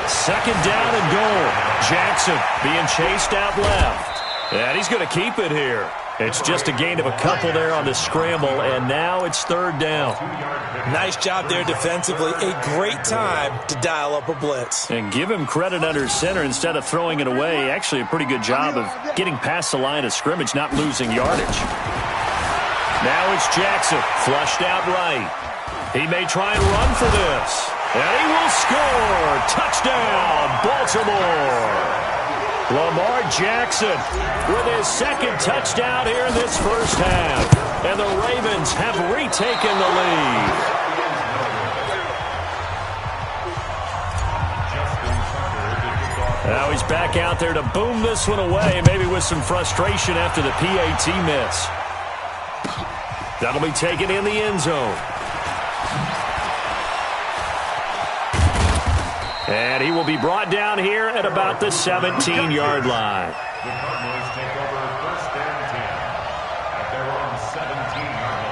2nd down and goal. Jackson being chased out left. And he's going to keep it here. It's just a gain of a couple there on the scramble, and now it's 3rd down. Nice job there defensively. A great time to dial up a blitz. And give him credit under center instead of throwing it away. Actually a pretty good job of getting past the line of scrimmage, not losing yardage. Now it's Jackson, flushed out right. He may try and run for this. And he will score. Touchdown, Baltimore. Lamar Jackson with his 2nd touchdown here in this first half. And the Ravens have retaken the lead. Now he's back out there to boom this one away, maybe with some frustration after the PAT miss. That'll be taken in the end zone. And he will be brought down here at about the 17-yard line. The Cardinals take over 1st and 10 at their own 17-yard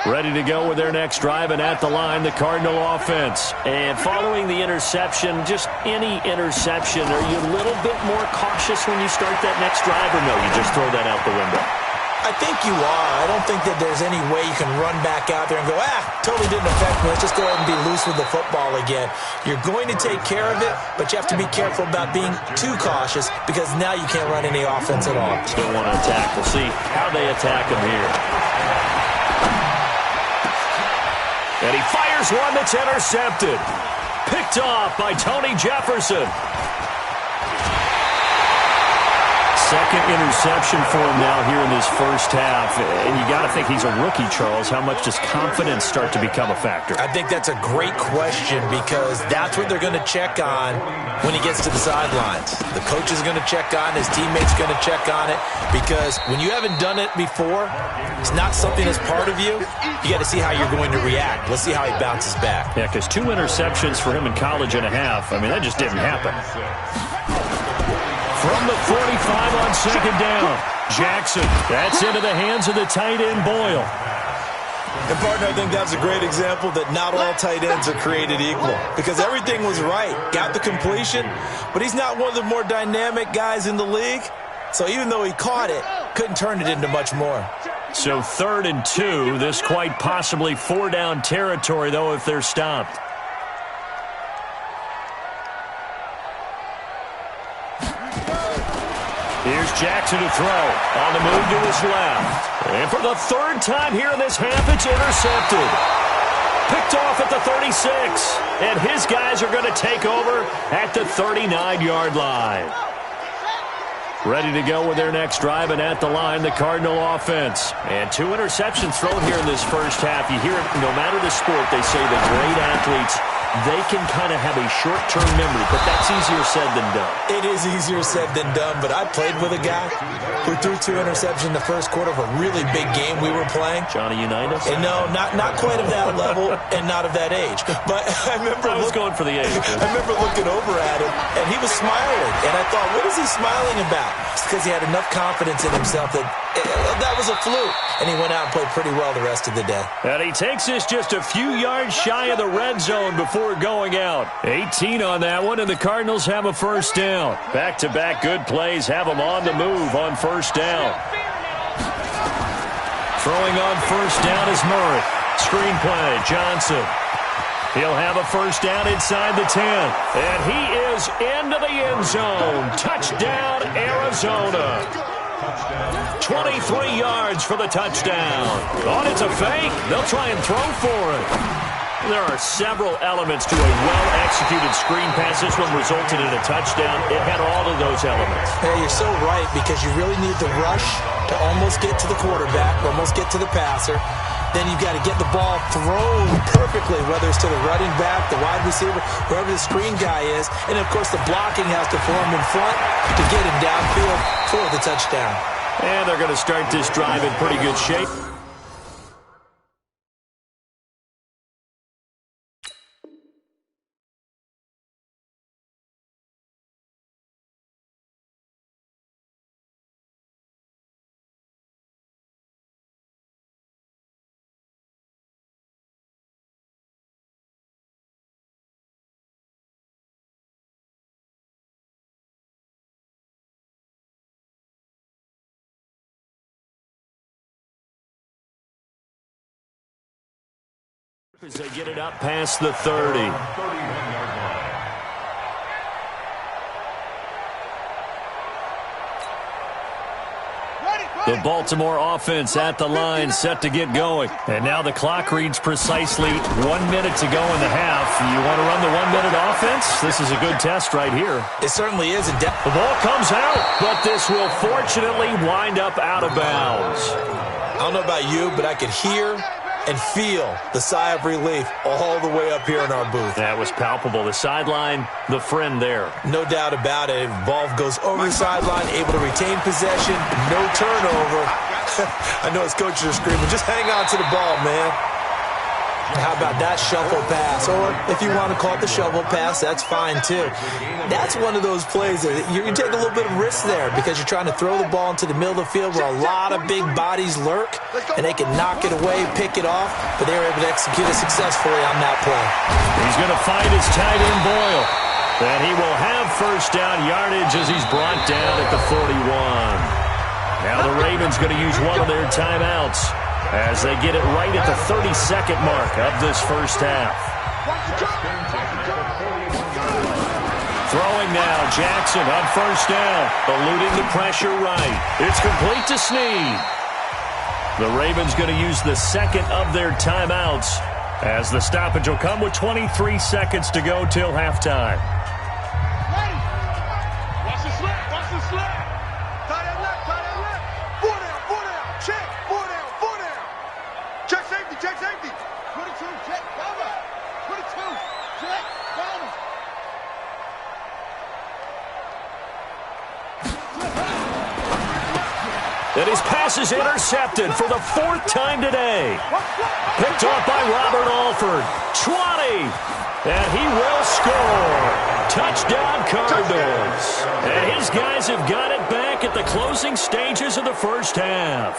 line. Ready to go with their next drive, and at the line, the Cardinal offense. And following the interception, just any interception, are you a little bit more cautious when you start that next drive, or no, you just throw that out the window? I think you are. I don't think that there's any way you can run back out there and go, totally didn't affect me. Let's just go ahead and be loose with the football again. You're going to take care of it, but you have to be careful about being too cautious because now you can't run any offense at all. Still want to attack. We'll see how they attack him here. And he fires one that's intercepted. Picked off by Tony Jefferson. 2nd interception for him now here in this first half. And you got to think he's a rookie, Charles. How much does confidence start to become a factor? I think that's a great question because that's what they're going to check on when he gets to the sidelines. The coach is going to check on it. His teammates going to check on it because when you haven't done it before, it's not something that's part of you. You got to see how you're going to react. Let's see how he bounces back. Yeah, because 2 interceptions for him in college and a half. I mean, that just didn't happen. From the 45 on 2nd down, Jackson. That's into the hands of the tight end, Boyle. And, partner, I think that's a great example that not all tight ends are created equal because everything was right. Got the completion, but he's not one of the more dynamic guys in the league. So even though he caught it, couldn't turn it into much more. So 3rd and 2. This quite possibly 4-down territory, though, if they're stopped. Here's Jackson to throw. On the move to his left. And for the 3rd time here in this half, it's intercepted. Picked off at the 36. And his guys are going to take over at the 39-yard line. Ready to go with their next drive, and at the line, the Cardinal offense. And 2 interceptions thrown here in this first half. You hear it, no matter the sport, they say the great athletes, they can kind of have a short-term memory, but that's easier said than done. It is easier said than done, but I played with a guy who threw 2 interceptions in the first quarter of a really big game we were playing. Johnny Unitas? And no, not quite of that level and not of that age. But I remember... I was going for the age. I remember looking over at him, and he was smiling. And I thought, what is he smiling about? It's because he had enough confidence in himself that that was a fluke. And he went out and played pretty well the rest of the day. And he takes this just a few yards shy of the red zone before going out. 18 on that one, and the Cardinals have a first down. Back-to-back good plays have them on the move on first down. Throwing on first down is Murray. Screen play, Johnson. He'll have a first down inside the 10. And he is into the end zone. Touchdown, Arizona. 23 yards for the touchdown. Oh, it's a fake. They'll try and throw for it. There are several elements to a well-executed screen pass. This one resulted in a touchdown. It had all of those elements. Hey, you're so right, because you really need the rush to almost get to the quarterback, almost get to the passer. Then you've got to get the ball thrown perfectly, whether it's to the running back, the wide receiver, wherever the screen guy is. And, of course, the blocking has to form in front to get him downfield for the touchdown. And they're going to start this drive in pretty good shape. As they get it up past the 30. 31-yard line. The Baltimore offense at the line, set to get going. And now the clock reads precisely 1 minute to go in the half. You want to run the 1 minute offense? This is a good test right here. It certainly is. The ball comes out, but this will fortunately wind up out of bounds. I don't know about you, but I could hear and feel the sigh of relief all the way up here in our booth. That was palpable. The sideline, the friend there. No doubt about it. Ball goes over the sideline, able to retain possession, no turnover. I know his coaches are screaming, just hang on to the ball, man. How about that shuffle pass? Or if you want to call it the shovel pass, that's fine too. That's one of those plays that you can take a little bit of risk there, because you're trying to throw the ball into the middle of the field where a lot of big bodies lurk, and they can knock it away, pick it off, but they were able to execute it successfully on that play. He's going to find his tight end Boyle. And he will have first down yardage as he's brought down at the 41. Now the Ravens going to use one of their timeouts as they get it right at the 32nd mark of this first half. Throwing now, Jackson on first down, eluding the pressure right. It's complete to Snead. The Ravens going to use the second of their timeouts as the stoppage will come with 23 seconds to go till halftime. Watch the slip, watch the slip. Tie that left, tie that left. 4 down, check, 4 down, 4 down. Check safety, check safety. 22, check, cover. 22, check, cover. And his pass is intercepted for the 4th time today. Picked off by Robert Alford. 20. And he will score. Touchdown Cardinals. And his guys have got it back at the closing stages of the first half.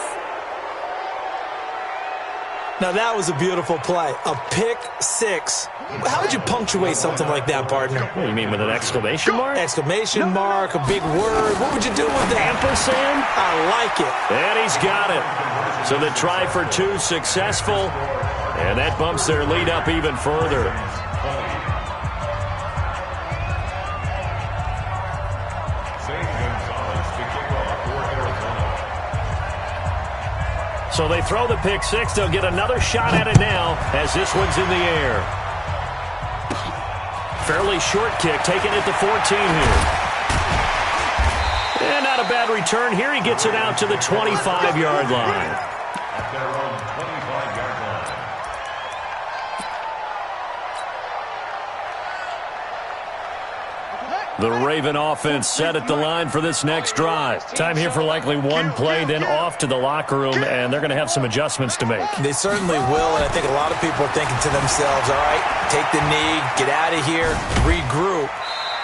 Now that was a beautiful play. A pick six. How would you punctuate something like that, partner? What do you mean, with an exclamation mark? Exclamation mark, a big word. What would you do with that? Ampersand? I like it. And he's got it. So the try for 2 successful. And that bumps their lead up even further. So they throw the pick six. They'll get another shot at it now as this one's in the air. Fairly short kick, taken at the 14 here. And not a bad return here. He gets it out to the 25-yard line. At their own 25-yard line. The Raven offense set at the line for this next drive. Time here for likely one play, then off to the locker room, and they're going to have some adjustments to make. They certainly will, and I think a lot of people are thinking to themselves, all right, take the knee, get out of here, regroup.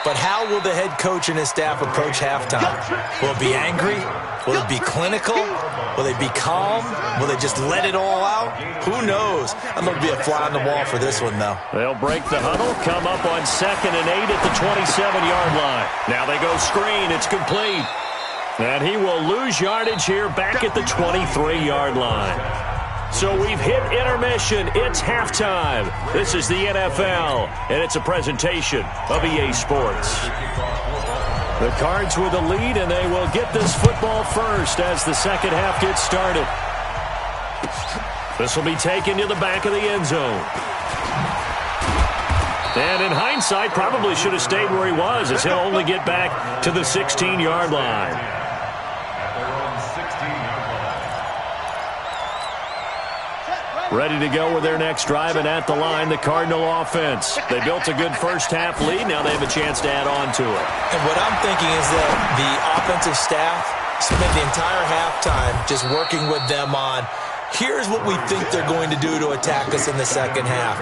But how will the head coach and his staff approach halftime? Will it be angry? Will it be clinical? Will they be calm? Will they just let it all out? Who knows? I'm going to be a fly on the wall for this one, though. They'll break the huddle, come up on 2nd and 8 at the 27-yard line. Now they go screen. It's complete. And he will lose yardage here back at the 23-yard line. So we've hit intermission. It's halftime. This is the NFL, and it's a presentation of EA Sports. The Cards with the lead, and they will get this football first as the second half gets started. This will be taken to the back of the end zone. And in hindsight, probably should have stayed where he was, as he'll only get back to the 16-yard line. At their own 16-yard line. Ready to go with their next drive, and at the line, the Cardinal offense. They built a good first-half lead. Now they have a chance to add on to it. And what I'm thinking is that the offensive staff spent the entire halftime just working with them on, here's what we think they're going to do to attack us in the second half.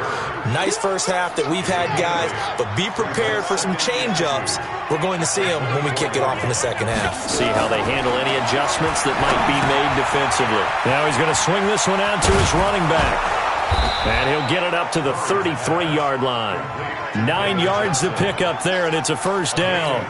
Nice first half that we've had, guys, but be prepared for some change-ups. We're going to see them when we kick it off in the second half. See how they handle any adjustments that might be made defensively. Now he's going to swing this one out to his running back. And he'll get it up to the 33-yard line. 9 yards to pick up there, and it's a first down.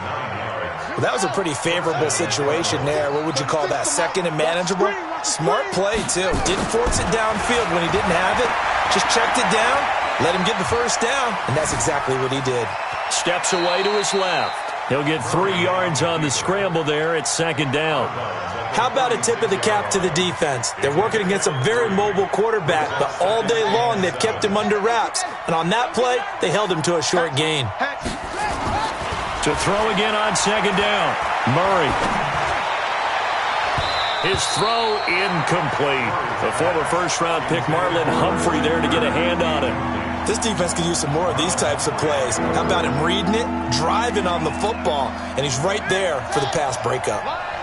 Well, that was a pretty favorable situation there. What would you call that? Second and manageable? Smart play, too. Didn't force it downfield when he didn't have it. Just checked it down, let him get the first down, and that's exactly what he did. Steps away to his left. He'll get 3 yards on the scramble there at second down. How about a tip of the cap to the defense? They're working against a very mobile quarterback, but all day long they've kept him under wraps. And on that play, they held him to a short gain. To throw again on second down. Murray. His throw incomplete. The former first-round pick Marlon Humphrey there to get a hand on it. This defense could use some more of these types of plays. How about him reading it, driving on the football, and he's right there for the pass breakup.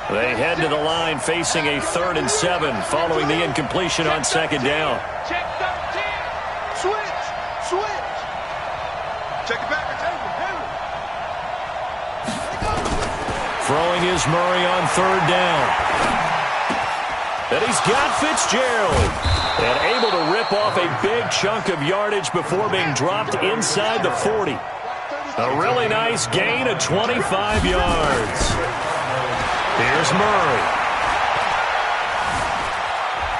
They head to the line facing a 3rd and 7 following the incompletion on second down. Check 13. Switch. Check it back. Throwing is Murray on 3rd down. And he's got Fitzgerald. And able to rip off a big chunk of yardage before being dropped inside the 40. A really nice gain of 25 yards. Here's Murray.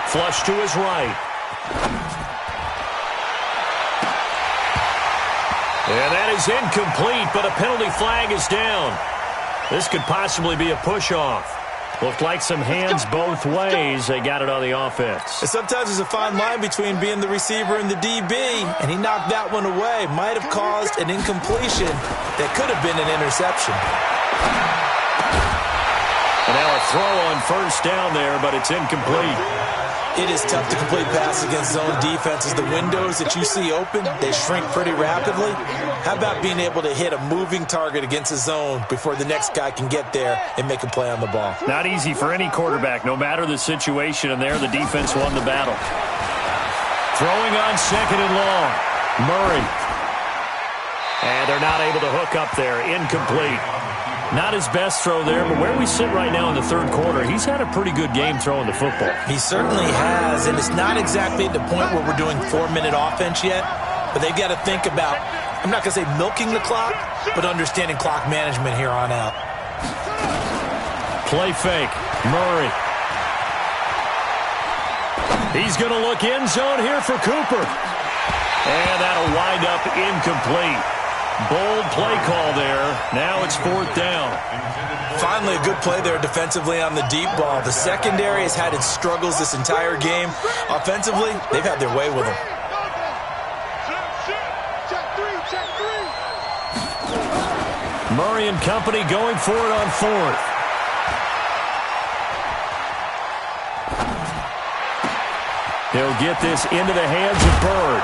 Flush to his right. And that is incomplete, but a penalty flag is down. This could possibly be a push-off. Looked like some hands both ways. They got it on the offense. And sometimes there's a fine line between being the receiver and the DB, and he knocked that one away. Might have caused an incompletion that could have been an interception. And now a throw on first down there, but it's incomplete. It is tough to complete passes against zone defenses. The windows that you see open, they shrink pretty rapidly. How about being able to hit a moving target against a zone before the next guy can get there and make a play on the ball? Not easy for any quarterback, no matter the situation, and there the defense won the battle. Throwing on second and long. Murray. And they're not able to hook up there. Incomplete. Not his best throw there, but where we sit right now in the 3rd quarter, he's had a pretty good game throwing the football. He certainly has, and it's not exactly at the point where we're doing 4-minute offense yet, but they've got to think about, I'm not going to say milking the clock, but understanding clock management here on out. Play fake. Murray. He's going to look end zone here for Cooper. And that'll wind up incomplete. Bold play call there. Now it's 4th down. Finally, a good play there defensively on the deep ball. The secondary has had its struggles this entire game. Offensively, they've had their way with them. Murray and company going for it on 4th. He'll get this into the hands of Bird.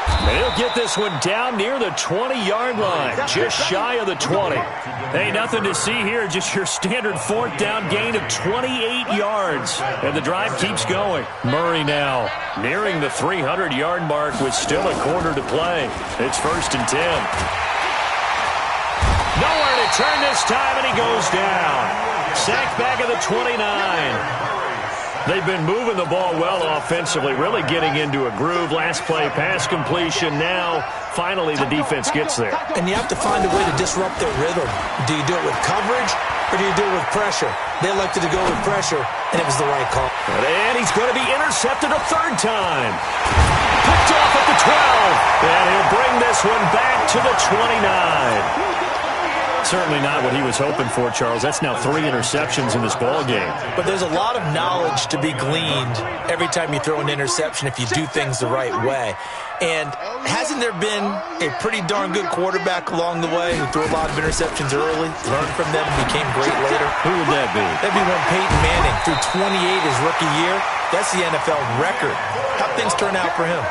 And he'll get this one down near the 20-yard line, just shy of the 20. Hey, nothing to see here, just your standard 4th down gain of 28 yards. And the drive keeps going. Murray now nearing the 300-yard mark with still a quarter to play. It's 1st and 10. Nowhere to turn this time, and he goes down. Sacked back at the 29. They've been moving the ball well offensively, really getting into a groove. Last play, pass completion. Now, finally, the defense gets there. And you have to find a way to disrupt their rhythm. Do you do it with coverage, or do you do it with pressure? They elected to go with pressure, and it was the right call. And he's going to be intercepted a 3rd time. Picked off at the 12. And he'll bring this one back to the 29. Certainly not what he was hoping for, Charles. That's now 3 interceptions in this ball game. But there's a lot of knowledge to be gleaned every time you throw an interception if you do things the right way. And hasn't there been a pretty darn good quarterback along the way who threw a lot of interceptions early, learned from them, and became great later? Who would that be? That'd be one Peyton Manning threw 28 his rookie year. That's the NFL record. How'd things turn out for him?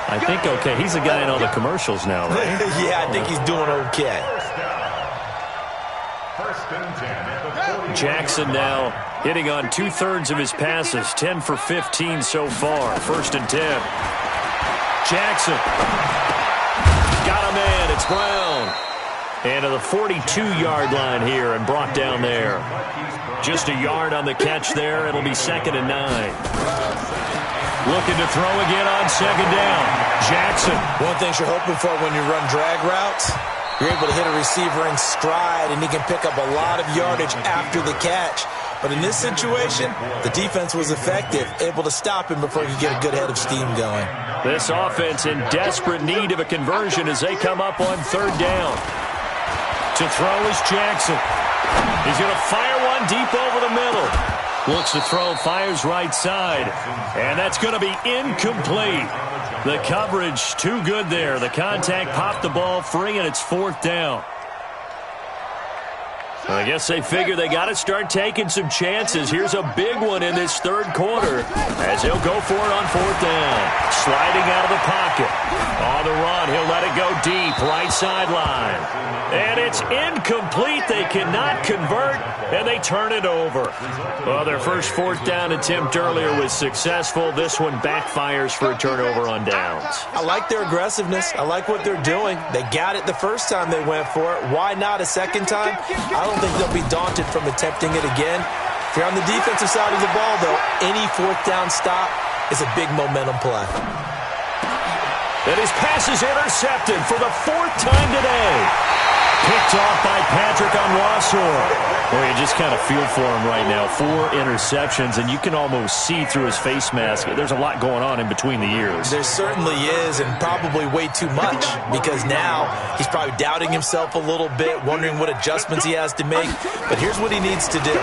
I think okay. He's the guy in all the commercials now, right? Yeah, I think he's doing okay. Jackson now hitting on 2/3 of his passes, 10 for 15 so far. 1st and 10. Jackson got a man. It's Brown. And to the 42-yard line here and brought down there. Just a yard on the catch there. It'll be 2nd and 9. Looking to throw again on 2nd down. Jackson. One thing you're hoping for when you run drag routes, you're able to hit a receiver in stride, and he can pick up a lot of yardage after the catch. But in this situation, the defense was effective, able to stop him before he could get a good head of steam going. This offense in desperate need of a conversion as they come up on 3rd down. To throw is Jackson. He's going to fire one deep over the middle. Looks to throw, fires right side. And that's going to be incomplete. The coverage too good there. The contact popped the ball free, and it's 4th down. I guess they figure they got to start taking some chances. Here's a big one in this 3rd quarter as he'll go for it on 4th down. Sliding out of the pocket. On the run, he'll let it go deep, right sideline. And it's incomplete. They cannot convert, and they turn it over. Well, their first 4th down attempt earlier was successful. This one backfires for a turnover on downs. I like their aggressiveness. I like what they're doing. They got it the first time they went for it. Why not a second time? I don't think they'll be daunted from attempting it again. If you're on the defensive side of the ball, though, any 4th down stop is a big momentum play. And his pass is intercepted for the 4th time today. Picked off by Patrick Onwuasor. Well, you just kind of feel for him right now. 4 interceptions, and you can almost see through his face mask. There's a lot going on in between the ears. There certainly is, and probably way too much, because now he's probably doubting himself a little bit, wondering what adjustments he has to make. But here's what he needs to do.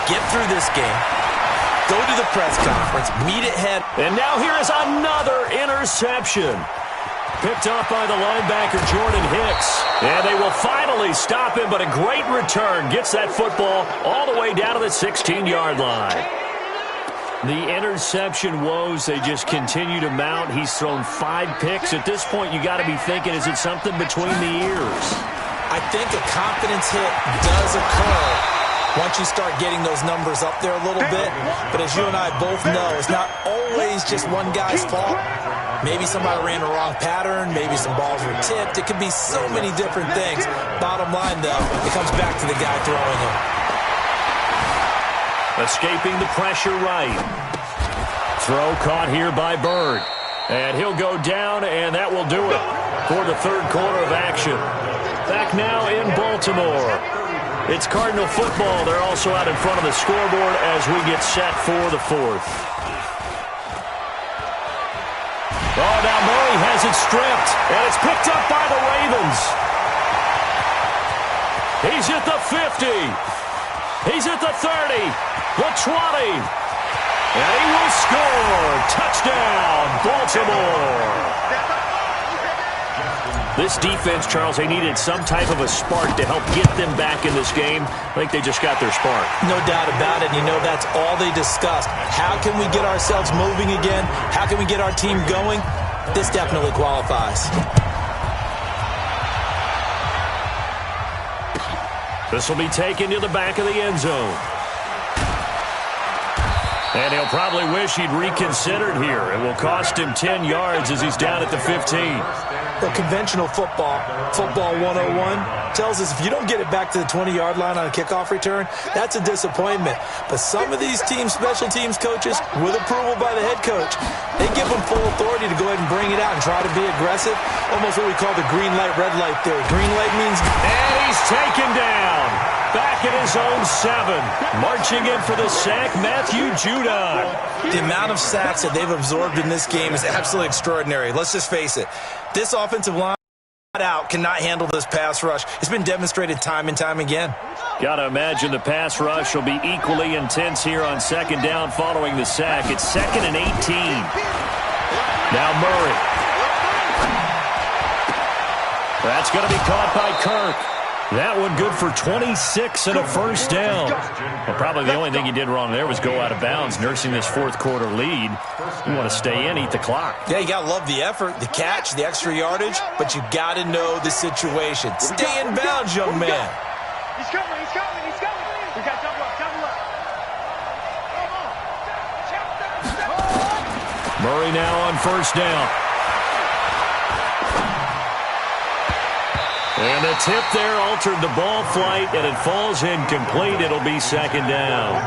Get through this game. Go to the press conference. Meet at head. And now here is another interception. Picked off by the linebacker, Jordan Hicks. And they will finally stop him, but a great return. Gets that football all the way down to the 16-yard line. The interception woes, they just continue to mount. He's thrown 5 picks. At this point, you got to be thinking, is it something between the ears? I think a confidence hit does occur once you start getting those numbers up there a little bit. But as you and I both know, it's not always just one guy's fault. Maybe somebody ran a wrong pattern. Maybe some balls were tipped. It could be so many different things. Bottom line, though, it comes back to the guy throwing them. Escaping the pressure right. Throw caught here by Bird. And he'll go down, and that will do it for the 3rd quarter of action. Back now in Baltimore. It's Cardinal football. They're also out in front of the scoreboard as we get set for the 4th. Oh, now Murray has it stripped, and it's picked up by the Ravens. He's at the 50. He's at the 30, the 20. And he will score. Touchdown, Baltimore. This defense, Charles, they needed some type of a spark to help get them back in this game. I think they just got their spark. No doubt about it. You know, that's all they discussed. How can we get ourselves moving again? How can we get our team going? This definitely qualifies. This will be taken to the back of the end zone. And he'll probably wish he'd reconsidered here. It will cost him 10 yards as he's down at the 15. Well, conventional football 101, tells us if you don't get it back to the 20-yard line on a kickoff return, that's a disappointment. But some of these team special teams coaches, with approval by the head coach, they give them full authority to go ahead and bring it out and try to be aggressive. Almost what we call the green light, red light theory. Green light means... And he's taken down. Back at his own 7. Marching in for the sack, Matthew Judon. The amount of sacks that they've absorbed in this game is absolutely extraordinary. Let's just face it. This offensive line flat out cannot handle this pass rush. It's been demonstrated time and time again. Got to imagine the pass rush will be equally intense here on second down following the sack. It's 2nd and 18. Now Murray. That's going to be caught by Kirk. That one good for 26 and a first down. Well, probably the only thing he did wrong there was go out of bounds, nursing this fourth quarter lead. You want to stay in, eat the clock. Yeah, you got to love the effort, the catch, the extra yardage, but you got to know the situation. Stay in bounds, young man. He's coming, he's coming, he's coming. We got double up, double up. Murray now on first down. And the tip there altered the ball flight, and it falls incomplete. It'll be second down.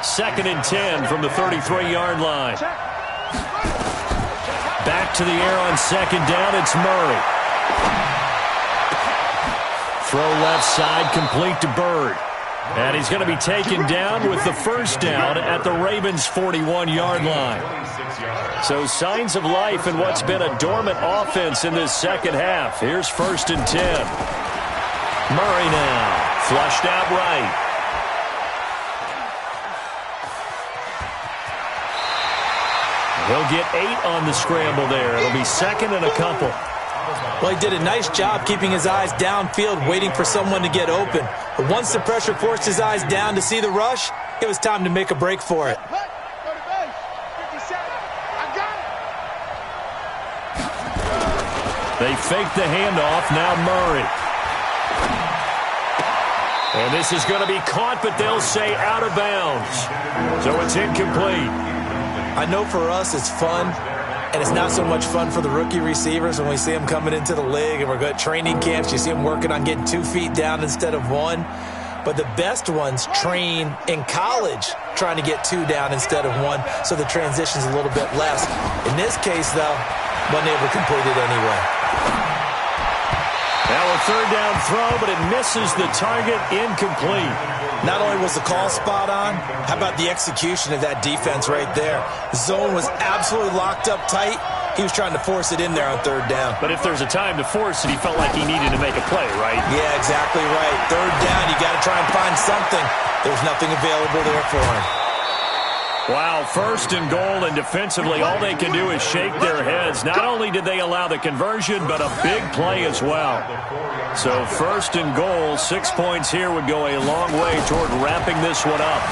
2nd and 10 from the 33-yard line. Back to the air on second down. It's Murray. Throw left side, complete to Bird. And he's going to be taken down with the first down at the Ravens' 41-yard line. So signs of life in what's been a dormant offense in this second half. Here's 1st and 10. Murray now, flushed out right. He'll get 8 on the scramble there. It'll be 2nd and a couple. Well, he did a nice job keeping his eyes downfield, waiting for someone to get open. But once the pressure forced his eyes down to see the rush, it was time to make a break for it. They fake the handoff. Now Murray. And this is going to be caught, but they'll say out of bounds. So it's incomplete. I know for us it's fun, and it's not so much fun for the rookie receivers when we see them coming into the league and we're going to training camps. You see them working on getting 2 feet down instead of 1. But the best ones train in college trying to get 2 down instead of 1, so the transition's a little bit less. In this case, though, wasn't able to complete it anyway. Now a third down throw, but it misses the target, incomplete. Not only was the call spot on, how about the execution of that defense right there? The zone was absolutely locked up tight. He was trying to force it in there on third down. But if there's a time to force it, he felt like he needed to make a play, right? Yeah, exactly right. Third down, you got to try and find something. There's nothing available there for him. Wow, 1st and goal, and defensively all they can do is shake their heads. Not only did they allow the conversion, but a big play as well. So 1st and goal, 6 points here would go a long way toward wrapping this one up.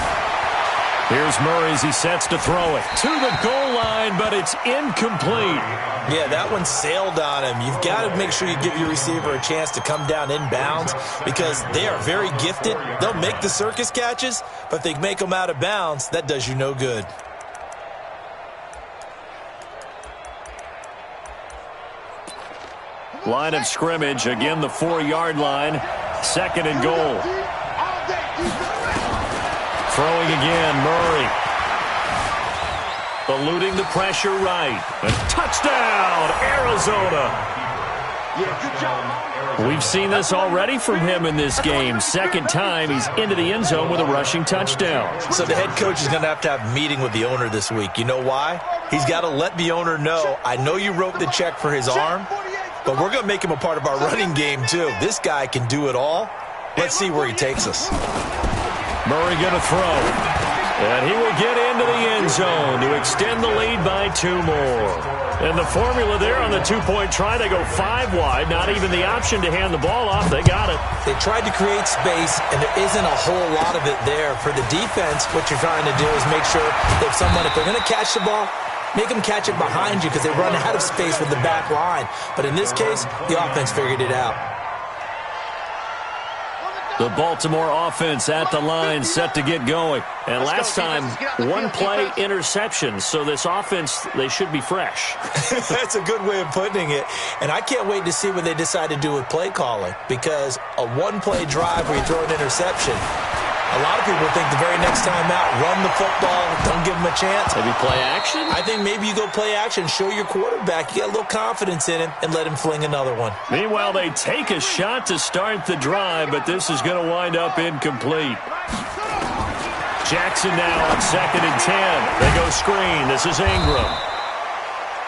Here's Murray as he sets to throw it. To the goal line, but it's incomplete. Yeah, that one sailed on him. You've got to make sure you give your receiver a chance to come down inbounds because they are very gifted. They'll make the circus catches, but if they make them out of bounds, that does you no good. Line of scrimmage, again the 4-yard line. 2nd and goal. Throwing again, Murray. Eluding the pressure right. A touchdown, Arizona. We've seen this already from him in this game. 2nd time he's into the end zone with a rushing touchdown. So the head coach is going to have a meeting with the owner this week. You know why? He's got to let the owner know, I know you wrote the check for his arm, but we're going to make him a part of our running game too. This guy can do it all. Let's see where he takes us. Murray going to throw. And he will get into the end zone to extend the lead by 2 more. And the formula there on the 2-point try, they go 5 wide. Not even the option to hand the ball off. They got it. They tried to create space, and there isn't a whole lot of it there. For the defense, what you're trying to do is make sure that if they're going to catch the ball, make them catch it behind you because they run out of space with the back line. But in this case, the offense figured it out. The Baltimore offense at the line, set to get going. And last time, 1-play interception. So this offense, they should be fresh. That's a good way of putting it. And I can't wait to see what they decide to do with play calling. Because a 1-play drive where you throw an interception, a lot of people think the very next time out, run the football, don't give them a chance. Maybe play action? I think maybe you go play action, show your quarterback, you get a little confidence in him, and let him fling another one. Meanwhile, they take a shot to start the drive, but this is going to wind up incomplete. Jackson now on 2nd and 10. They go screen. This is Ingram.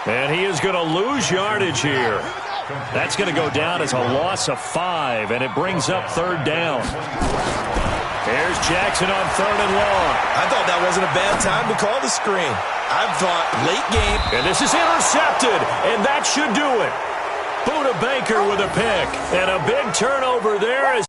And he is going to lose yardage here. That's going to go down as a loss of 5, and it brings up 3rd down. Here's Jackson on 3rd and long. I thought that wasn't a bad time to call the screen. I thought late game. And this is intercepted, and that should do it. Buda Baker with a pick, and a big turnover there as